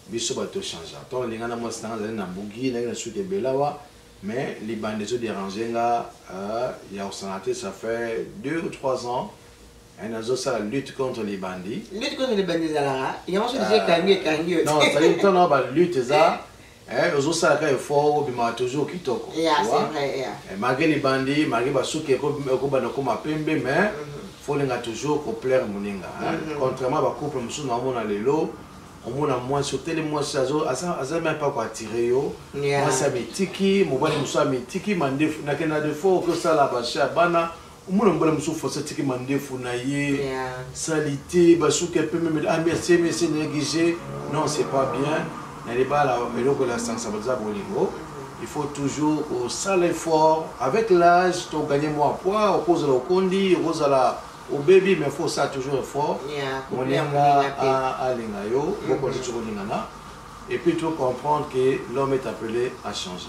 B: biso ba to changer tant linga na moi c'est na bugi na suite belawa mais les bandes de déranger là il y a au sanaté ça fait 2 ou 3 ans. Et nous avons la lutte contre les bandits.
A: Lutte contre les bandits, il y a un sujet qui est
B: non, ça veut dire que la lutte, ça, Ozo sala ka effort bima toujours kitoko.
A: Yeah, c'est vrai, yeah.
B: Malgré les bandits, malgré basuki ko bana ko mapembe mais faut lenga toujours ko plaire moninga. Contrairement à couple musu na mona lelo, on mona moins sur télé moi sazo asa même pas quoi tirer yo. Moi ça metiki, mo bana musu metiki mandefu na kena de fo ko sala ba sha bana. Mona mbala musu fo sa tiki mandefu na ye. Salité basuki peut même ah merci négligé. Non, c'est pas bien. Il faut toujours au sale effort. Avec l'âge, tu gagnes moins poids, au cause de l'okondi, au baby, mais il faut ça toujours effort. Et puis tu faut comprendre que l'homme est appelé à changer.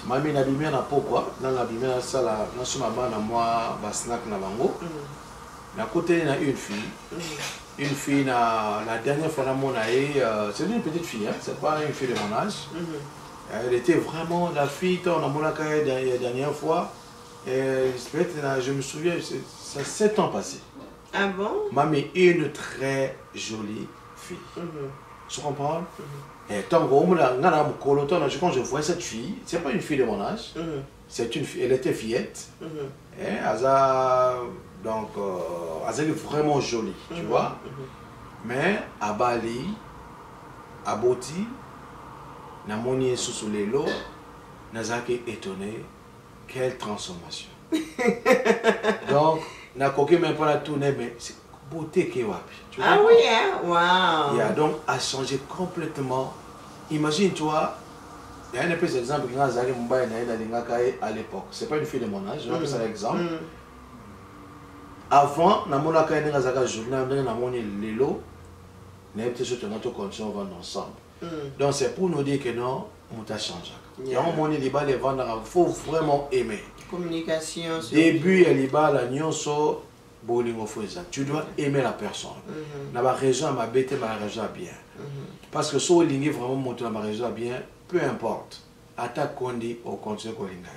B: Mami n'a bimé na pourquoi? Dans la bimé na sala, na sumaba na moi basnak na bango. Na côté na une fille. Une fille, la dernière fois, c'est une petite fille, hein? C'est pas une fille de mon âge. Elle était vraiment la fille, on a mon la dernière fois. Je me souviens, ça 7 ans passés.
A: Ah bon?
B: Mamie, une très jolie fille. Tu comprends? Et quand je vois cette fille, c'est pas une fille de mon âge. C'est une fille, elle était fillette. Donc, elle est vraiment jolie, tu vois. Mais à Bali, à Boti, na moni sous les lots, nazaki étonné, quelle transformation. Donc, na koké même pas la tournée, mais c'est beauté qui est wapi.
A: Ah oui, hein? Wow.
B: Yeah, donc, a changé complètement. Imagine, toi, il y a un peu d'exemple qui a Zaki Mumbai à l'époque. C'est pas une fille de mon âge, je vais ça l'exemple. Avant, na mona ka ndenge zaka journée ndenge na moni lelo na peut être notre condition vendre ensemble. Donc c'est pour nous dire que non, on t'a changé. Il y a un moni liba les vendre, faut vraiment aimer.
A: Communication.
B: Début et liba la nyonso bolingo foza. Tu dois aimer la personne. Na ba région ma bête ma région bien. Parce que so lingi vraiment monter na ma région bien, peu importe. Ata kondi au conseil kolinga.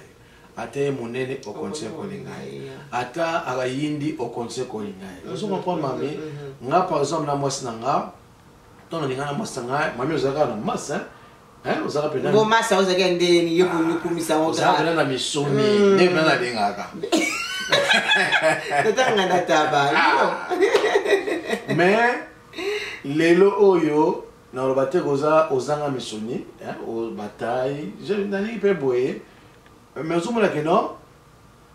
B: Ata monene au conseil kolingai. Ata arayindi au conseil kolingai. Vous comprenez mami? Nga par exemple na mwasi nanga, ton ninga na mwasi nanga, mami ozaka na massa, hein? Ozaka pena.
A: Bo massa ozaka ndeni yo kumisa otra.
B: Ozaka na misoni, ne na dengaka.
A: Tata na taba.
B: Mais lelo oyo na robate goza ozanga misoni, hein? O bataille, je n'ai pas boyer. Mais je me dis non,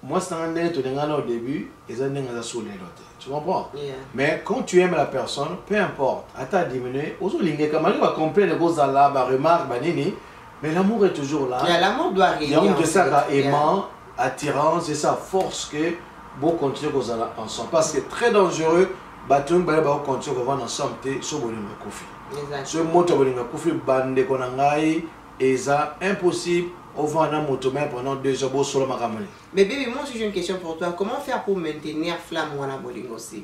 B: moi c'est un au début, ils ont des sous les notes. Tu comprends? Mais quand tu aimes la personne, peu importe, à ta diminuer, aux autres lignes, comme on va comprendre les choses là, remarque, mais l'amour est toujours là.
A: L'amour doit arriver.
B: Il y a de ça aimant, attirance, et ça force que vous continuez ensemble. Parce que c'est très dangereux, bateau va continuer ensemble, sur le koufi. Ce mot de koufi, bande konangai, et ça impossible. Pendant 2 heures sur le maramani.
A: Mais bébé, moi j'ai une question pour toi. Comment faire pour maintenir flamme wana bolingo aussi?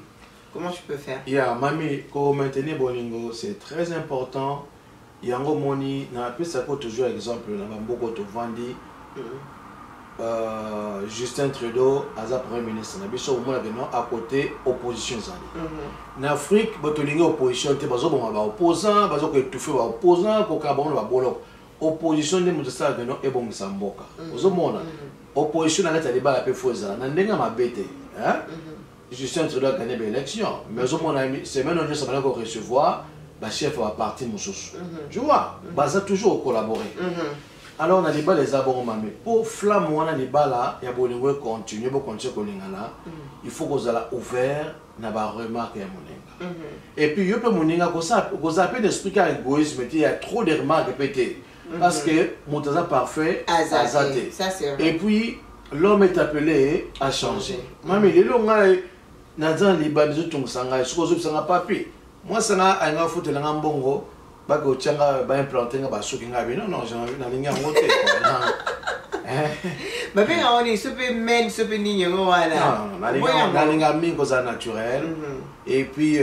A: Comment tu peux faire?
B: Yeah, mamie, pour maintenir bolingo, c'est très important. Yango moni, na plus ça peut toujours exemple, na bamboko to vandi. Justin Trudeau, as premier ministre, na biso au moins à côté opposition zali. En Afrique, botolingo opposition, te bazo bon ba opposant, bazo ko étouffer ba opposant, ko ka bon ba bolo. Opposition de Moussa Gano et bon Samboka. Aux hommes, opposition à l'état de bas la péfosa, n'endenga ma bête. Justin Trudeau a gagné l'élection. Mais aux hommes, c'est maintenant que ça va recevoir, le chef va partir Moussous. Tu vois, ça toujours collaborer. Alors on a des bas les abonnements. Mais pour flamme, on a des bas là, il y a beau continuer, beau continuer il faut qu'on soit ouvert, n'a pas remarqué à mon et puis, il peut moninga comme ça, vous avez d'expliquer à l'égoïsme, il y a trop de remarques répétées. Parce que mon temps parfait, azaté. Et puis, l'homme est appelé à changer. Mami, les longs, Nazan Liban, les autres sanga, ce que vous avez papier. Moi, ça n'a un foutu dans un bongo, pas que tu as implanté un basso qui n'a non, non, j'en ai une ligne à monter.
A: Mais bien, on est super men, super nigne, voilà.
B: Non, la ligne à mine, c'est naturel. Et puis,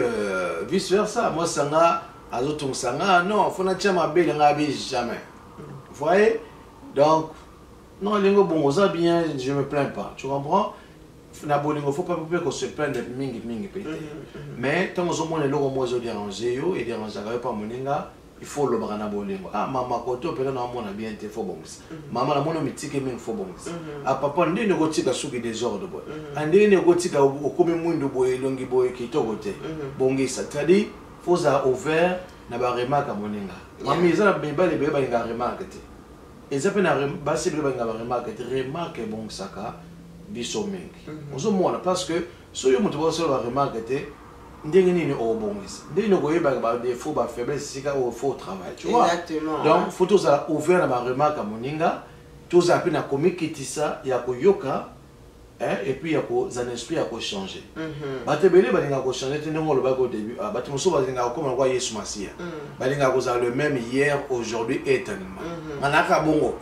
B: vice versa. Moi, ça n'a à autres sanga, non, il faut pas que ma belle jamais. Vous voyez? Donc, non, lingo bon, ça bien, je ne me plains pas. Tu comprends? Il ne faut pas qu'on se plaigne de mingi pété. Mais tant que les gens sont dérangés, et dérangés par moninga, il faut le brana bolingo. Ah, maman, quand on peut non mon bien te faut bon. Maman la mono mitike men faut bon. Ah papa ndi ne gotika suki désordre boy. Andi ne gotika o comme mundo boy longi boy ki to gote. Bongisa. C'est-à-dire faut ça ouvert na ba remarque moninga. Mami za beba le beba nga remarque te. Eza pe na basi beba nga remarque te remarque bon saka biso mengi. Ozo mona parce que so yo mutu bo so ba remarque te ndenge nini o bongisa. Ndenge no goyeba ba défaut ba faiblesse sika o faut travail, tu vois.
A: Exactement.
B: Donc faut tout ça ouvert na ba remarque moninga, tout ça pe na komikitisa ya koyoka. Et puis, il y a un esprit à changer. Batebele balinga ko changer te ndongo loba ko début. Batimuso balinga ko mangwa Yesu Masia. Balinga ko za le même hier, aujourd'hui et éternellement. Manaka bongo.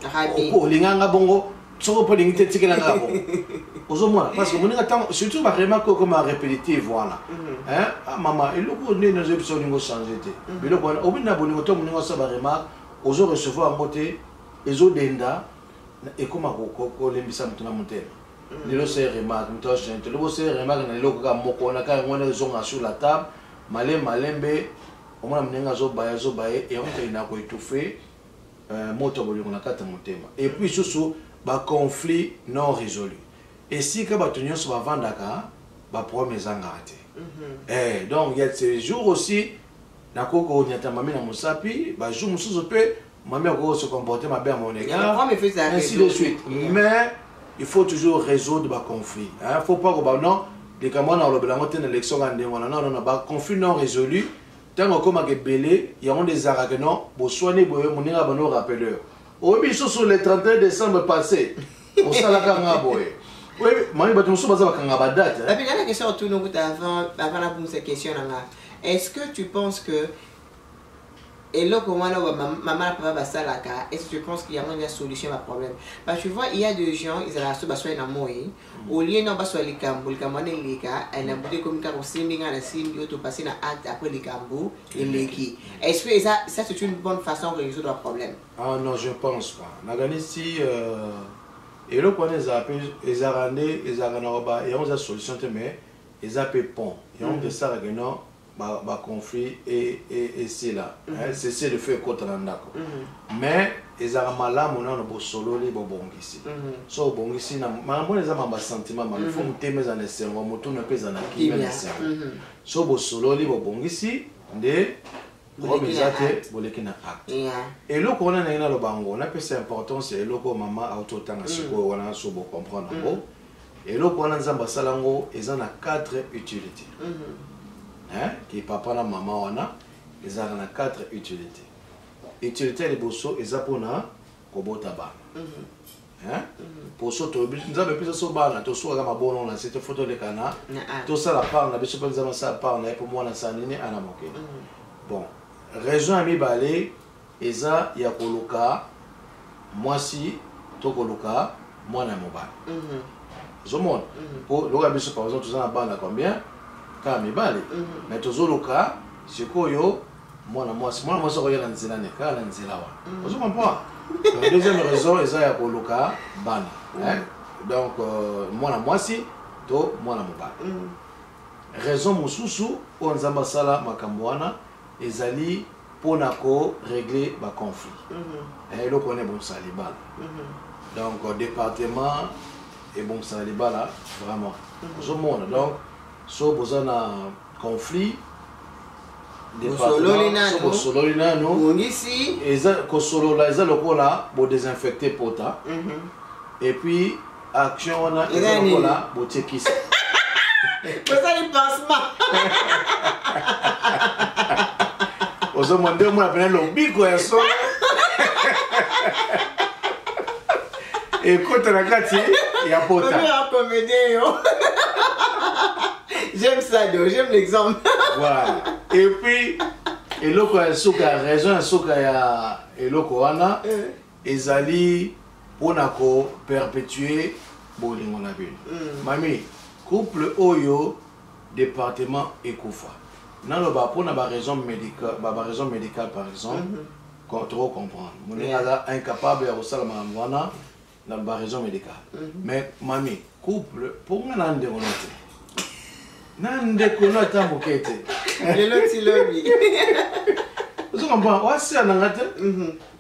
B: Ko linganga bongo, tsoko po lingite tikela nga bongo. Ozomona parce que moninga tant surtout ba remarque comme répétitive voilà. Maman, il ko ne nos options ngo changer te. Bilo ko obina bolingo to moninga so ba remarque, ozo recevoir moté, ezo denda et comment ko lembisa mutuna mutela. Les c'est remarque, le c'est remarque, les locs comme Mokona, quand on est sur la table, malembe, on a mené à Zobaye, et on a étouffé, moto on a quatre montema. Et puis surtout, bah conflit non résolu. Et si que batonnion soit vendaka, bah premier zangate. Et donc il y a ces jours aussi, na koko nyata mami na musapi, bah jour musuzo pe, mami a se comporter ma bien mon égard, ainsi de suite. Mais il faut toujours résoudre le conflit. Il ne faut pas que non, les camarades ont une élection non, conflit non résolu. Tant que comme belé, il y a des arabes non, pour soigner mon rappeleur. Au sur le 31 décembre passé, au Salakanga boy. Oui, mais je suis pas date.
A: La question avant la question est-ce que tu penses que et là, comment maman papa va ça là, est-ce que tu penses qu'il y a une solution à problème? Parce que tu vois, il y a des gens, ils ont la solution à moi. Au lieu de passer les cambous, les cambous les cas, elle a beaucoup comme quand on signe, on a signé, on passe na acte après les cambous et les qui. Est-ce que ça c'est une bonne façon de résoudre le problème?
B: Ah non, je pense pas. Nagani si et là quand ils appellent, ils arrangent, ils arrangent, ils ont une solution mais ils appellent pont. Ils ont de ça que non. Ba conflit et c'est là c'est le fait contre l'andako mais ils ont mal mon on bo solo les bongisi so bongisi na mambo les ama sentiment il faut mutemes en esengo moto na pesa na ki na esengo so bo solo les bongisi nde bomizate boleki na acte et le qu'on a na lo bango na pesa importance et le ko mama auto tanga siko wana so bo comprendre ngo et le qu'on a nzamba salango ils ont 4 utilités qui papa na maman wana ils ont 4 utilités. Utilité les bosso ils ont pour na kobota ba. Pour ça to nous avons plus so ba na to so ga mabono na cette photo de kana. To ça la part na biso pas nous ça part na pour moi na sanini ana moke. Bon, raison ami balé eza ya koluka moi si to koluka moi na mobile. Zomon pour le biso par exemple tout ça na ba na combien? Kami bali mais tozoloka sikoyo mwana mwasi okoyela nzela ne kala nzela wa ozo comprendre. La deuxième raison eza ya koluka bana donc mwana mwasi to mwana mobali. Raison mosusu o nzamba sala makambo wana ezali pona ko régler ba conflit et le connaît bon salibala donc département et bon salibala vraiment ozo mona donc so bozana conflit département so sololina no
A: ngisi
B: eza ko solola eza lokola bo désinfecter pota et puis action wana eza lokola bo tchekisa
A: ça les pansement
B: ozo monde mo na pena lobiko ya so et kota na kati ya pota
A: j'aime ça, j'aime l'exemple.
B: Voilà. Et puis, et l'autre a raison, et l'autre a ezali pour perpétuer bolingo na bin. Mami, couple oyo département Ekoufa. Nan lo ba pour na raison médicale par exemple, trop comprendre. Mon est incapable de resala wana na ba raison médicale. Mais mami, couple pour nga ndeko note. Nande kono tambo kete.
A: Lelo tilobi.
B: Vous comprenez? C'est un engagé.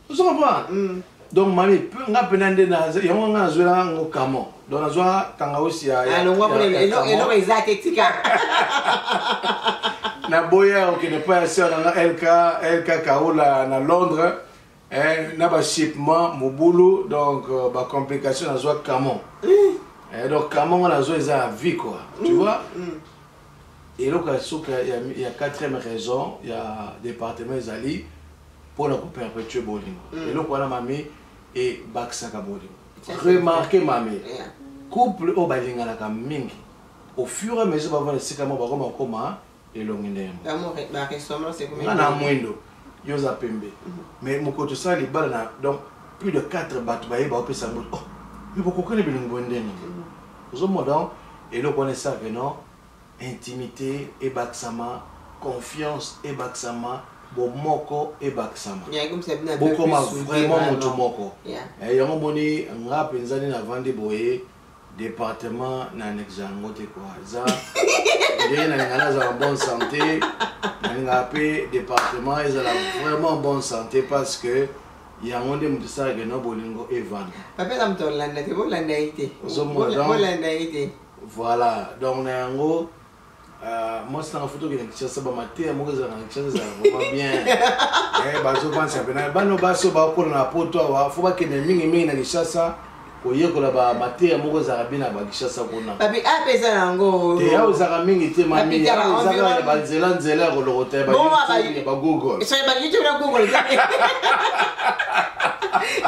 B: Vous comprenez? Donc, mamie, peu on a penandé dans il y a un zola au Camon. Donc, on a quand aussi
A: ah non, moi et non exact etika.
B: Na boya qui n'est pas assez dans LK Kaola na Londres. Na ba shipment mobulu donc ba complication na zoa Camon. Donc Camon on a zoa ça vie quoi. Tu vois? Et là il y a quatrième raison, il y a département Zali pour la perpétuer bolingo. Et là on a mamie et Baksaka bolingo. Remarquez mamie. Couple au balinga la mingi. Au fur et à mesure va voir le sikamo ba koma koma et longindemo.
A: Amour ba restaurant c'est combien?
B: Na mwendo. Yoza pembe. Mais mon côté ça les balles donc plus de 4 bateaux ba yeba opesa mot. Oh, mais beaucoup connaît bilingo ndeni. Ozo modon et là on est ça que non intimité et baksama, confiance et baksama, bomoko et baksama. Beaucoup ma vraiment moto moko. Et yango moni nga penzani na vendre boye département na nexangote quoi. Ça il na za bonne santé. Na pe département ils ont vraiment bonne santé parce que yango nde mutu ça que no bolingo et vendre.
A: Papa la mtolanda te bolanda ite.
B: Bolanda ite. Voilà, donc yango moi c'est une photo qui est sur ma tête, moi c'est vraiment bien. Bazo pense bien. Bano baso ba ko na poto wa faut pas que ne mingi na Kinshasa ko yeko la ba mate moi za bien ba Kinshasa ko na.
A: Papi a pesa nango.
B: Te ya uzaka mingi te mami ya uzaka ba nzela ko lokote ba Google.
A: Ça ba YouTube na Google.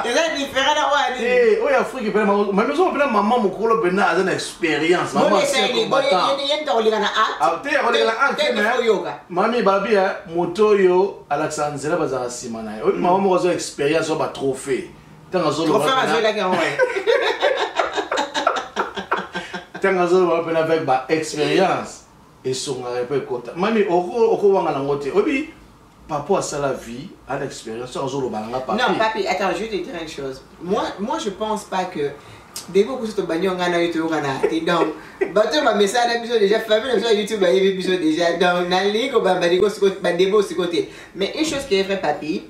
A: C'est différent là ouais.
B: Eh, oui Afrique peut mais nous on peut maman mokolo bena a une expérience. Maman c'est combattant. Mami babi moto yo Alexandre baza simana. Maman mo zo expérience ba trophée. Tanga zo
A: trophée la ka ouais.
B: Tanga zo ba pena avec ba expérience et son repé kota. Mami oko wanga na ngote. Obi papa a la vie, a l'expérience,
A: non, papi, attends, je vais te dire une chose. Moi, je pense pas que des fois que tu as YouTube, donc, ma message déjà, famille YouTube, déjà, donc, na ligne, on va débo ce côté. Mais une chose qui est vraie, papi,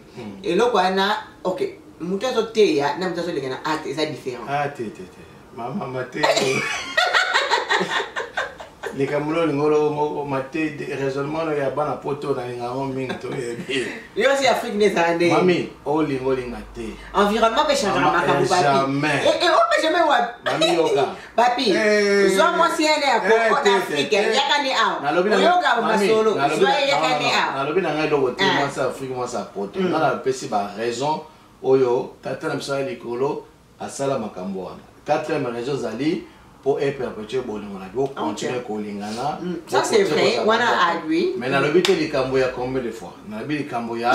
A: et là, on a, ok, mouta zo te ya, na mouta zo le gana, c'est différent.
B: Maman, les Camerounais ngolo maté raisonnement ya bana poto na ngamo mingi to yebi.
A: Yo aussi Afrique des Andes.
B: Mami, o lingolinga te.
A: Environnement que changera makambo papi.
B: Jamais.
A: Et on peut jamais wa.
B: Mami yoka.
A: Papi. Zo mo siene ko Afrique yakani a. Yoka ma solo. Zo yakani a.
B: Na lobi na ngai logo te moi ça Afrique moi ça poto. Na la pesi ba raison oyo tata na msa likolo asala makambo wana. Quatrième raison zali pour perpétuer bolingo na bo continuer kolingana.
A: Ça c'est vrai, on a agree.
B: Mais na lobi te likambo ya combien de fois? Na lobi likambo ya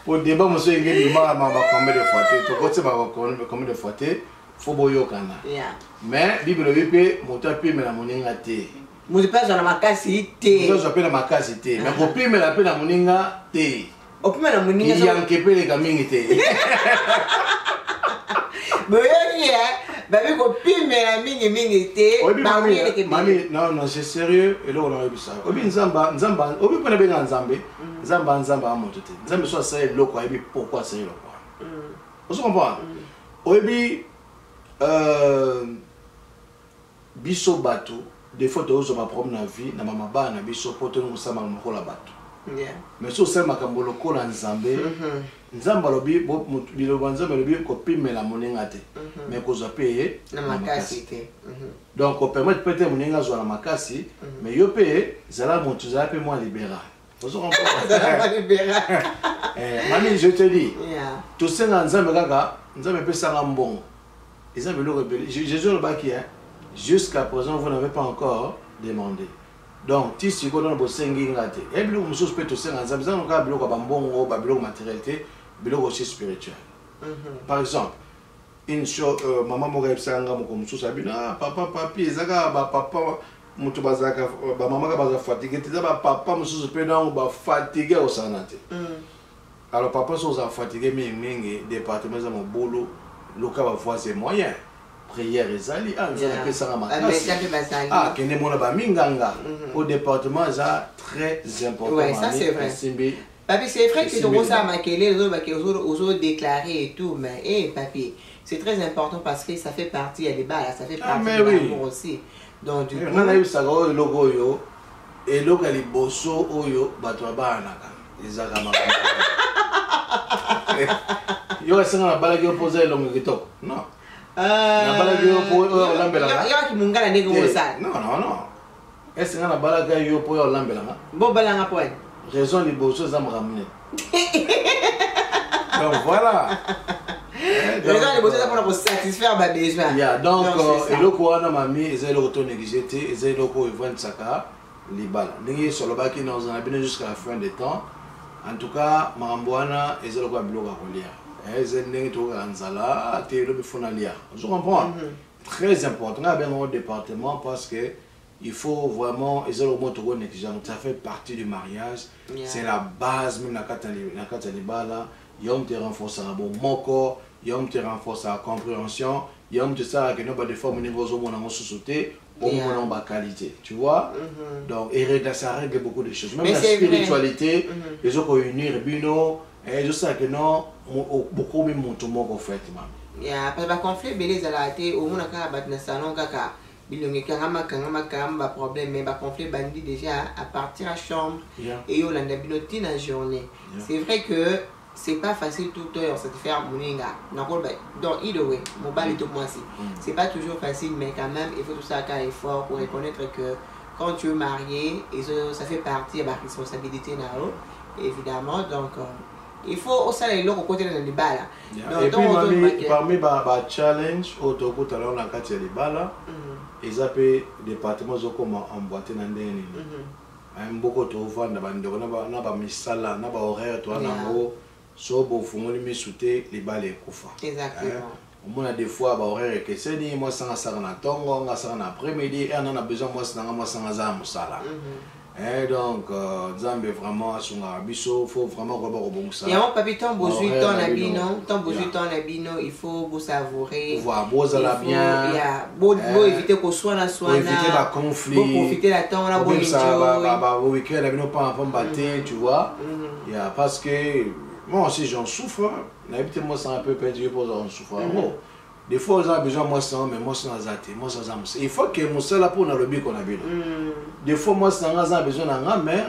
B: pour débat monsieur ngeli ma combien de fois te to kote ba combien de fois te faut boyokana. Mais bible bipe motapi me na moninga te.
A: Muzi pas na makasi te.
B: Muzi pas na makasi te. Mais pour pime la pe na moninga te.
A: Opime na moninga
B: so. Yankepele ka mingi te.
A: Babi ko pime la mingi te.
B: Mami, non, c'est sérieux. Et là, on a eu ça. Obi nzamba, obi pone benga nzambe. Nzamba amoto te. Nzambe so ça est loko, et pourquoi c'est loko. Vous comprenez? Obi biso bato, des fois tu ma propre vie, na mama ba na biso poto no sama moko la bato. Mais so ça makambo loko la nzambe. Nzamba lobi biloba nzamba lobi ko pimela moninga te. Mais ko zape
A: na makasi te.
B: Donc on permet peut-être moninga zo na makasi, mais yo pe zala montu za pe moi libéral. Vous comprenez?
A: Libéral.
B: Mami je te dis. Tout ça nzamba kaka, nzamba pe sanga mbongo. Ils ont le rebelle. Jésus le baki jusqu'à présent vous n'avez pas encore demandé. Donc si tu connais le sengi ngate. Et bilo mususu pe to senga nzamba za nka bilo ka bambongo, ba bilo matérialité. Aussi spirituel. Par exemple, une chose, maman m'a dit papa, papi, ezaka ba papa, mutu bazaka, ba maman baza fatigué, tu ba papa mususu pe na ba fatigué au sanate. Alors papa sont fatigué mais mingi département za mobolo, loka ba voisin moyen. prière ezali nzambe ça
A: ah
B: kende mona ba minganga au département ça très important.
A: Ouais, ça c'est vrai. Papi, c'est vrai que tu ça maquiller les autres déclarer et tout, mais papi, c'est très important parce que ça fait partie, il y a des balles, ça fait partie de l'amour aussi. Donc du coup,
B: on a eu ça logo yo et logo les bosso oyo batwa banaka les agama. Yo est-ce que la balle qui opposé longue kitoko? Non. La balle qui opposé lambela.
A: Yo qui mungala nego ça.
B: Non. Est-ce que la balle qui opposé lambela?
A: Bon balanga point.
B: Raison les bosso ça me ramener. Donc voilà.
A: Raison les bosso ça pour satisfaire ma besoin.
B: Yeah, donc le quoi na mami ezali auto négligé ezali loko event saka les balles. Ndenge sur le baki nous en a bien jusqu'à la fin des temps. En tout cas, Marambouana est le bloc à relire. Ezali to anzala te le bifonalia. Je comprends. Très important dans le département parce que il faut vraiment ezali au moto négligent. Ça fait partie du mariage. C'est la base même na katali bala. Yom te renforce un bon moko. Yom te renforce la compréhension. Yom te ça que nous pas de forme niveau au monde en sous-sauté. Au moins en qualité, tu vois. Donc, et ça règle beaucoup de choses. Même la spiritualité, les autres unir bino, et je sais que non, beaucoup même mon tout monde en fait,
A: yeah, parce que le conflit belé zalate au moins quand abat na salon kaka bilongi kangama ba problème mais ba conflit bandi déjà à partir à chambre et yo landa bino tina journée. C'est vrai que c'est pas facile tout le temps de faire moninga. Donc, either way, mon bal est tout moi aussi. C'est pas toujours facile, mais quand même, il faut tout ça qu'un effort pour reconnaître que quand tu es marié, et ça fait partie de ma responsabilité, évidemment. Donc, il faut aussi aller là au côté de les balles.
B: Et puis, parmi les challenges, autour de la carte de balles, ils appellent des départements comme emboîtés dans des lignes. Beaucoup de gens n'ont pas mis ça là, n'ont pas horaire, toi, so bon fongoli mi souté les balles kufa.
A: Exactement.
B: On a des fois ba horaire que c'est ni moi sans ça na tongo nga ça na après-midi et on a besoin moi sans ça musala. Et donc Zambe vraiment à son abisso faut vraiment rebondir ça.
A: Et on papi ton besoin ton abino il faut vous savourer.
B: Voir boza la bien.
A: Il y a beau éviter qu'on soit na
B: pour éviter la conflit.
A: Pour profiter la temps la bonne
B: ça ba week-end abino pas en battre, tu vois. Il y a parce que moi aussi j'en souffre, n'habitez moi ça un peu perdu pour en souffrir. Des fois on a besoin moi ça mais moi ça zaté, moi ça il faut que moi ça là pour na lobby qu'on a bien. Des fois moi ça a besoin d'un mais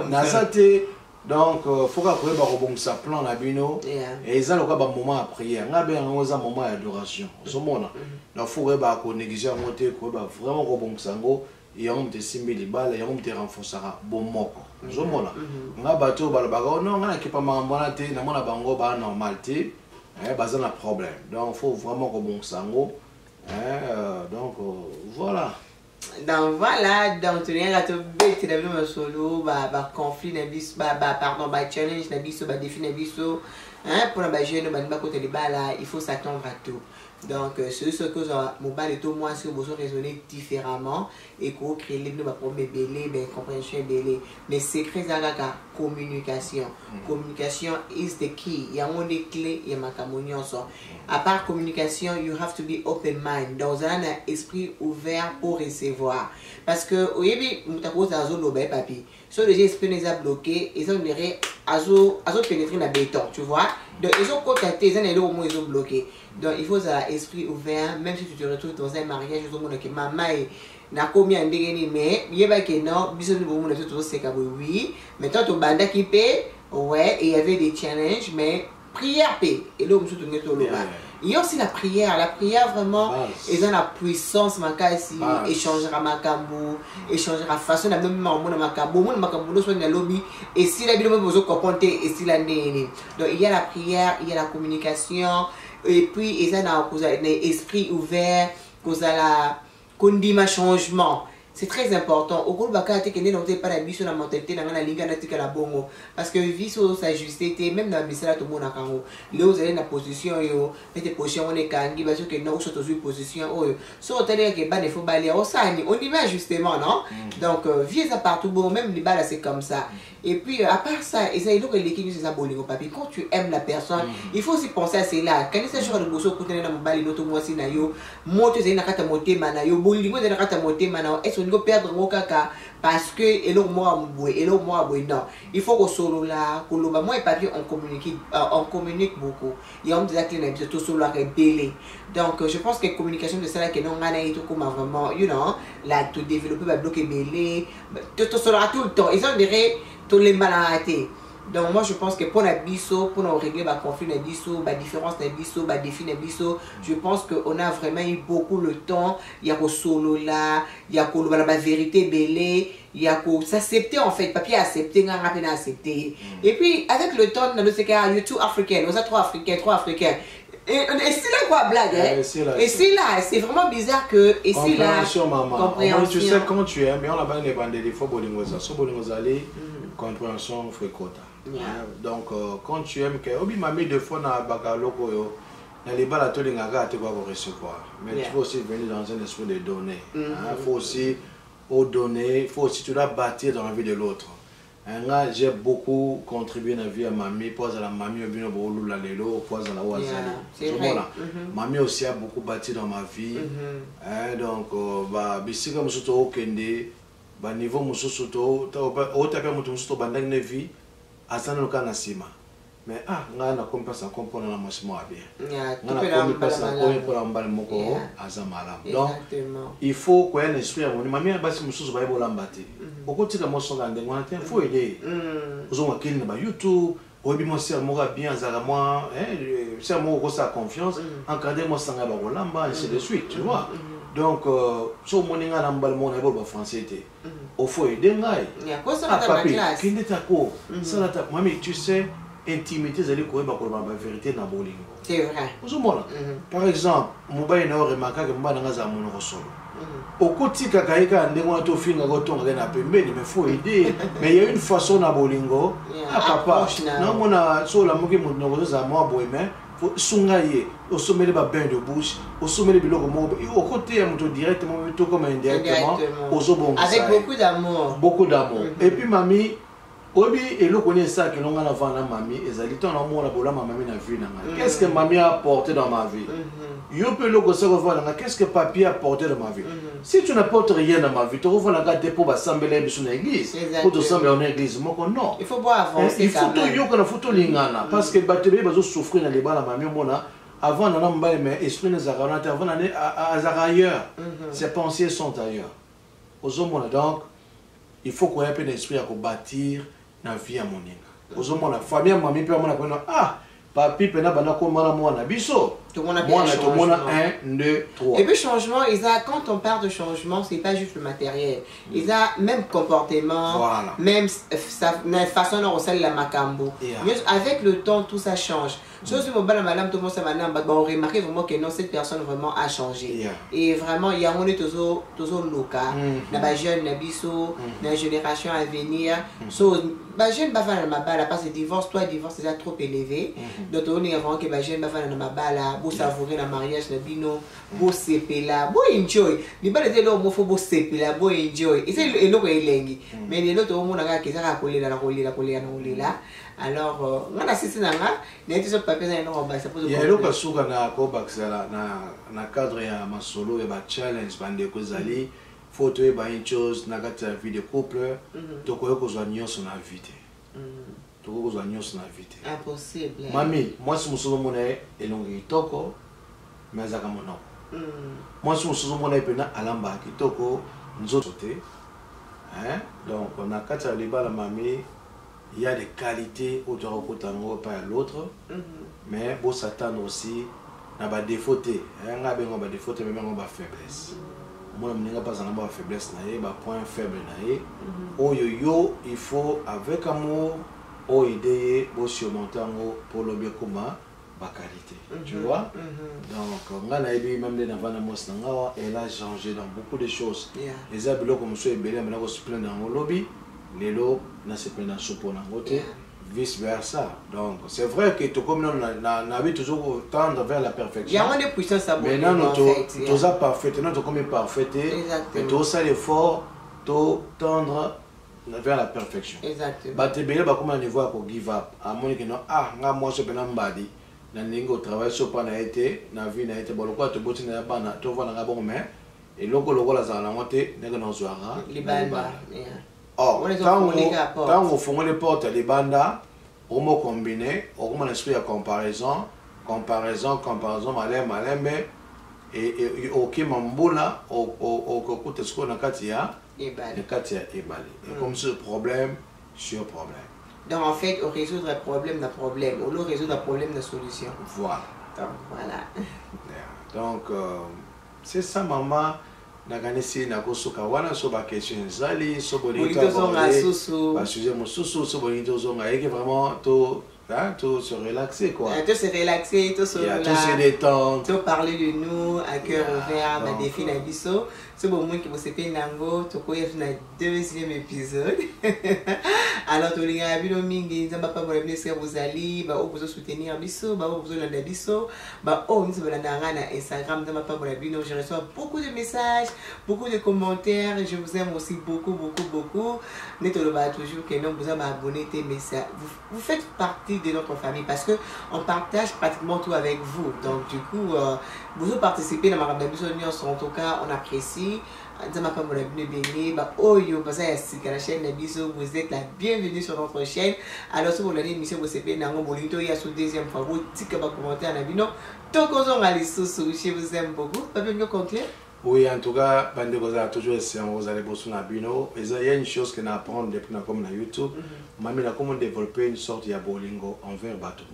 B: na zaté donc faut que ba rebondir ça plan na bino et ça le cas ba moment à prière. Na bien on a moment d'adoration. Ce moment là faut que ba ko négliger monter ko ba vraiment rebondir ça ngo et on te simbi les balles et on te renforcera bon moko. Je mona nga bato balabaka non nga ki pa mambona te na mona bango ba normalité baza na problème donc faut vraiment que bon sango donc voilà
A: donc tu viens to bête na bino solo ba conflit na biso pardon ba challenge na biso ba défi na biso pour na ba jeune ba côté les bala il faut s'attendre à tout. Donc, c'est ce que mon bal est au moins si vous raisonner différemment et qu'on crée les problèmes belés, compréhension belée. Mais c'est très important, communication. Communication is the key. Il y a un des clés, il y a ma communion. À part communication, you have to be open mind. Dans un esprit ouvert pour recevoir. Parce que, au début, nous avons un zone de papier. Soit les esprits les a bloqués, ils ont dirait à pénétrer dans le béton, tu vois. Donc, ils ont contacté, ils ont au moins bloqué. Donc, il faut un esprit ouvert, même si tu te retrouves dans un mariage, je te dis que maman n'a commis un dégât, mais il y a que non, oui, mais toi, tu banda qui paie, ouais, et il y avait des challenges, mais prière paie. Et là, on se tourne tout le il y a aussi la prière vraiment, ils ont la puissance, échangera ma cambo, échangera façon, la même moment, ma cambo, soit dans le lobby, et si la Bible vous comprendre, et si la néné. Donc il y a la prière, il y a la communication, et puis ils ont un esprit ouvert, cause à la condiment changement. C'est très important. Au cours de la carte, il n'y a pas de sur la mentalité, dans la ligue, dans la bongo. Parce que vie sur s'ajuster, même dans le message, tout le monde a quand là, vous allez dans la position, mettez position, on est kangi, parce que nous sommes dans une position, sur le télé, il faut balayer, on y va justement, non? Donc, vie ça partout, bon, même les balles, c'est comme ça. Et puis, à part ça, et ça, il faut que l'équipe nous abonne au papier. Quand tu aimes la personne, il faut aussi penser à cela. Quand il s'agit de bosser au côté de la mobile, l'autre mois, c'est nayo, moto, c'est une carte à monter, manayo, bolingo, c'est une carte à monter, manayo, est-ce qu'on peut perdre mon caca parce que, et l'autre mois, non. Il faut qu'au solo là, que l'homme, moi et papier, on communique beaucoup. Il y a un des actes qui tout solo à rebeller. Donc, je pense que la communication de cela, que non, on a tout comme vraiment, you know, là, tout développer, va bloquer, belé, tout solo tout le temps. Ils ont dirait, tous les malades. Donc moi je pense que pour la biso, pour nous régler le conflit la biso, la différence la biso, la défi la biso, je pense qu'on a vraiment eu beaucoup le temps. Il y a qu'au solo là, il y a qu'au la vérité belée, il y a qu'au s'accepter en fait, papier accepter, on a rapidement accepter. Et puis avec le temps, dans le cas, il y a tout africain, on a trois africains. Et c'est là quoi blague, hein? Et c'est là, c'est vraiment bizarre que. Et c'est là.
B: Compréhension. Tu sais quand tu aimes, mais on a pas les bandes des fois bolingosa, so bolingosali, compréhension fréquente. Donc quand tu aimes que, obi mami deux fois na bakaloko yo, na les balles à tous les nagas tu vas recevoir. Mais il faut aussi venir dans un esprit de donner. Il faut aussi donner, il faut aussi tu dois bâtir dans la vie de l'autre. J'ai beaucoup contribué dans la vie à mamie, pour la mamie au bien au la lelo, pour la wazali. Mamie aussi a beaucoup bâti dans ma vie. Donc bah bisi comme surtout au Kende, bah niveau musu surtout, au tapé mutu surtout bandang nevi, asana no kana sima. Mais nga na kompa sa kompona na mosimo bien. Nga na kompa sa kompa mbal moko azamala. Donc il faut qu'on ait un esprit à mon mamie a basi musu ba ebola mbate. Okoti ka mosonga ndengo na te faut aider. Ozonga kili na ba YouTube, obi mo ser moko bien zala moi, ser moko sa confiance, encadrer mo sanga ba rolamba ainsi de suite, tu vois. Donc so moninga na mbal mo na ebola français te. Au faut aider ngai.
A: Ya quoi ça dans la classe.
B: Kinde ta ko. Ça la ta mamie tu sais intimité zali ko ba ko ba vérité na bolingo.
A: C'est vrai.
B: Par exemple, mobile na remarquer que mbana ngaza mono solo. Okoti kakaika ndengo to finga go tonga na pembeni mais faut aider. Mais il y a une façon na bolingo. Papa, non mona so la moki mono go za mo boy mais faut sungaye au sommet ba bain de bouche, au sommet de biloko mo au côté ya moto directement tout comme indirectement au zobongo.
A: Avec beaucoup d'amour.
B: Beaucoup d'amour. Et puis mamie obi et le connaît ça que l'on a avant la mamie et ça dit ton amour la bola mamie na vie na. Qu'est-ce que mamie a apporté dans ma vie? Yo peux le gosse revoir là qu'est-ce que papi a apporté dans ma vie? Si tu n'apportes rien dans ma vie, tu revois la garder pour s'embellir sur l'église. Pour te sembler en église, moi non.
A: Il faut voir avancer.
B: Il faut tout yo que la photo lingana parce que batebe bazo souffrir dans les bas la mamie mona avant na mba mais esprit na zakana avant d'aller à ailleurs. Ses pensées sont ailleurs. Aux hommes donc il faut qu'on ait un peu d'esprit à bâtir na vie à moninga. Aux hommes la famille mamie peut mona ah papi pena bana ko mala mwana biso.
A: Tout le monde a bien changé.
B: 1 2 3.
A: Et puis changement, quand on parle de changement, c'est pas juste le matériel. Ils ont même comportement, même façon dont on sait la macambo. Avec le temps, tout ça change. Chose où madame tout le monde on remarque vraiment que non, cette personne vraiment a changé. Et vraiment, il y a on est toujours local. Les jeunes, les biso, la génération à venir. So, les jeunes bavent ma balle parce que divorce, toi divorce déjà trop élevé. Donc on est vraiment que les jeunes bavent ma balle. Pour savourer le mariage de bino, pour seper là, pour enjoy. Les balles de l'homme faut pour seper là, pour enjoy. Et c'est le lot est lengi. Mais les autres au monde a qui ça coller là. Alors on a assisté na n'était ce papier na non ba ça pose.
B: Il y a l'autre souka na ko baxela na cadre ya masolo et ba challenge bande ko zali photo et ba une chose na kata vie de couple to ko ko zwanyo son invité.
A: Impossible.
B: Mami, moi si je suis elongi toko, mais zaka monoko. Moi si je suis pena alamba kitoko nzote. Hein? Donc on a quatre la mami, il y a des qualités au tango pas à l'autre. Mais bon s'attendre aussi na ba défauté. Hein, nga bengo ba défauté mais bengo ba faiblesse. Moi je pas en ba faiblesse na ye, ba point faible na ye. Yo il faut avec amour ou aider pour surmonter pour le bien commun ma qualité, tu vois. Donc on a même des navana mosnanga elle a changé dans beaucoup de choses. Les abelo comme ça belé maintenant se plaindre dans le lobby, les lots na se plaindre dans soupe na côté, vice versa. Donc c'est vrai que tout comme on avait toujours tendre vers la perfection.
A: Il y a moins de puissance à
B: mais non nous parfait, non comme parfait, mais tout ça l'effort, tout tendre vers la perfection.
A: Exactement.
B: Bah, tu es comme un niveau à give up. À mon avis, non, ah, moi, je suis un badi. Au travail, je suis pas été, na vie, na été, bon, le quoi, tu bottes, na pas, tu vois, na bon, mais, et le logo, la zala, monté, n'est que dans Zouara.
A: Les bandas.
B: Oh, quand on fait les portes, les bandas, on m'a combiné, on m'a esprit à comparaison, malin, mais, et ok, mamboula, au côté de ce qu'on a katia, et katia et bali. Et comme ce problème, sur problème.
A: Donc en fait, on résoudre un problème d'un problème, on résoudre un problème d'une solution.
B: Voilà.
A: Donc voilà.
B: Donc c'est ça, maman. Naganisi nakosuka wana so ba question zali so bonito ba sujet mo susu so bonito zonga et vraiment tout se relaxer quoi.
A: Tout se relaxer, tout se
B: relaxer, tout se détendre,
A: tout parler de nous à cœur ouvert, ma défi na biso. C'est bon moi qui vous sepé nango, to ko yef na deuxième épisode. Alors to linga bino mingi nzamba pa bola blesser vous ali, ba o vous soutenir biso, ba o vous landa biso, ba o nzi bola na Instagram nzamba pa bola bino, je reçois beaucoup de messages, beaucoup de commentaires, je vous aime aussi beaucoup. Netolo ba toujours que non vous avez abonné mais ça vous faites partie de notre famille parce que on partage pratiquement tout avec vous. Donc du coup vous participez dans ma rababison en tout cas on apprécie. Vous êtes la bienvenue sur notre chaîne. Alors si vous avez une émission, vous avez une deuxième fois, vous avez un commentaire. Je vous aime beaucoup. Pas bien conclure?
B: Oui, en tout cas, toujours vous allez bosser na bino. Il y a une chose que nous apprenons depuis comme na YouTube. Mami na comment développer une sorte de bolingo envers bateau.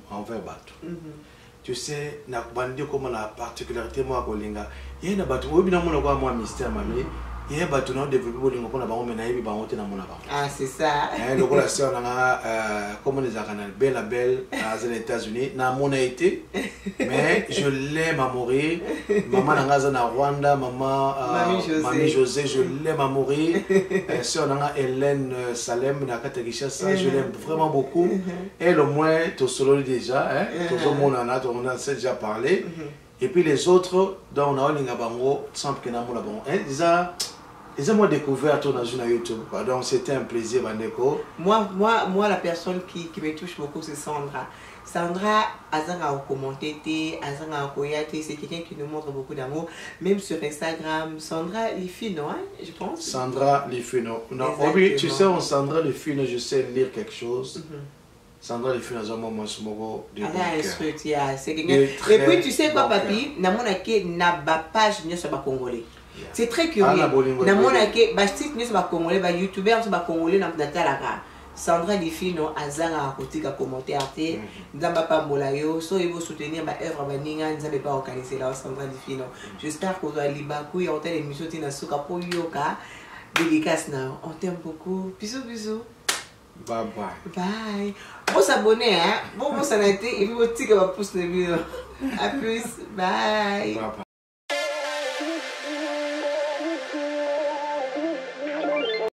B: Tu sais, na bandi comme la particularité moi bolinga. Il y a un bateau, oui, bien moi mystère mami. Il y a un bateau non développé bolingo pour na bango menaïbi bango te na mona bango.
A: Ah, c'est ça.
B: Donc la sœur na comme les canal belle aux États-Unis na mona été mais je l'aime à mourir. Maman na na Rwanda, Mamie José, je l'aime à mourir. Sœur na Hélène Salem na Katekishasa, je l'aime vraiment beaucoup. Elle au moins tout solo déjà tout le monde en a déjà parlé. Et puis les autres dont on a un bango sans que na mona bango. Ils ont découvert tout dans YouTube. Donc c'était un plaisir, Bandeko.
A: Moi, la personne qui me touche beaucoup, c'est Sandra. Sandra, Azanga a commenté, Azanga a koyate, c'est quelqu'un qui nous montre beaucoup d'amour. Même sur Instagram, Sandra Lifino, hein, je pense.
B: Sandra Lifino. Non, oui, tu sais, Sandra Lifino, je sais lire quelque chose. Sandra Lifino, c'est un moment de
A: c'est quelqu'un. Et puis, tu sais quoi, papi, na mon aké na ba page sur ba congolais. C'est très curieux. Na mon aké ba site sur ba congolais, ba youtubeur sur ba congolais na talaka. Sandra Lifino azanga a côté ka commentaire te ndamba pa mbolayo so il veut soutenir ma œuvre ba ninga nzabe pas organiser là Sandra Lifino. J'espère que vous allez bakou et on t'a l'émission tina suka po yoka dédicace na. On t'aime beaucoup. Bisous.
B: Bye bye.
A: Bye. Bon s'abonner hein. Bon s'arrêter et puis votre tic va pousser le vidéo. À plus. Bye.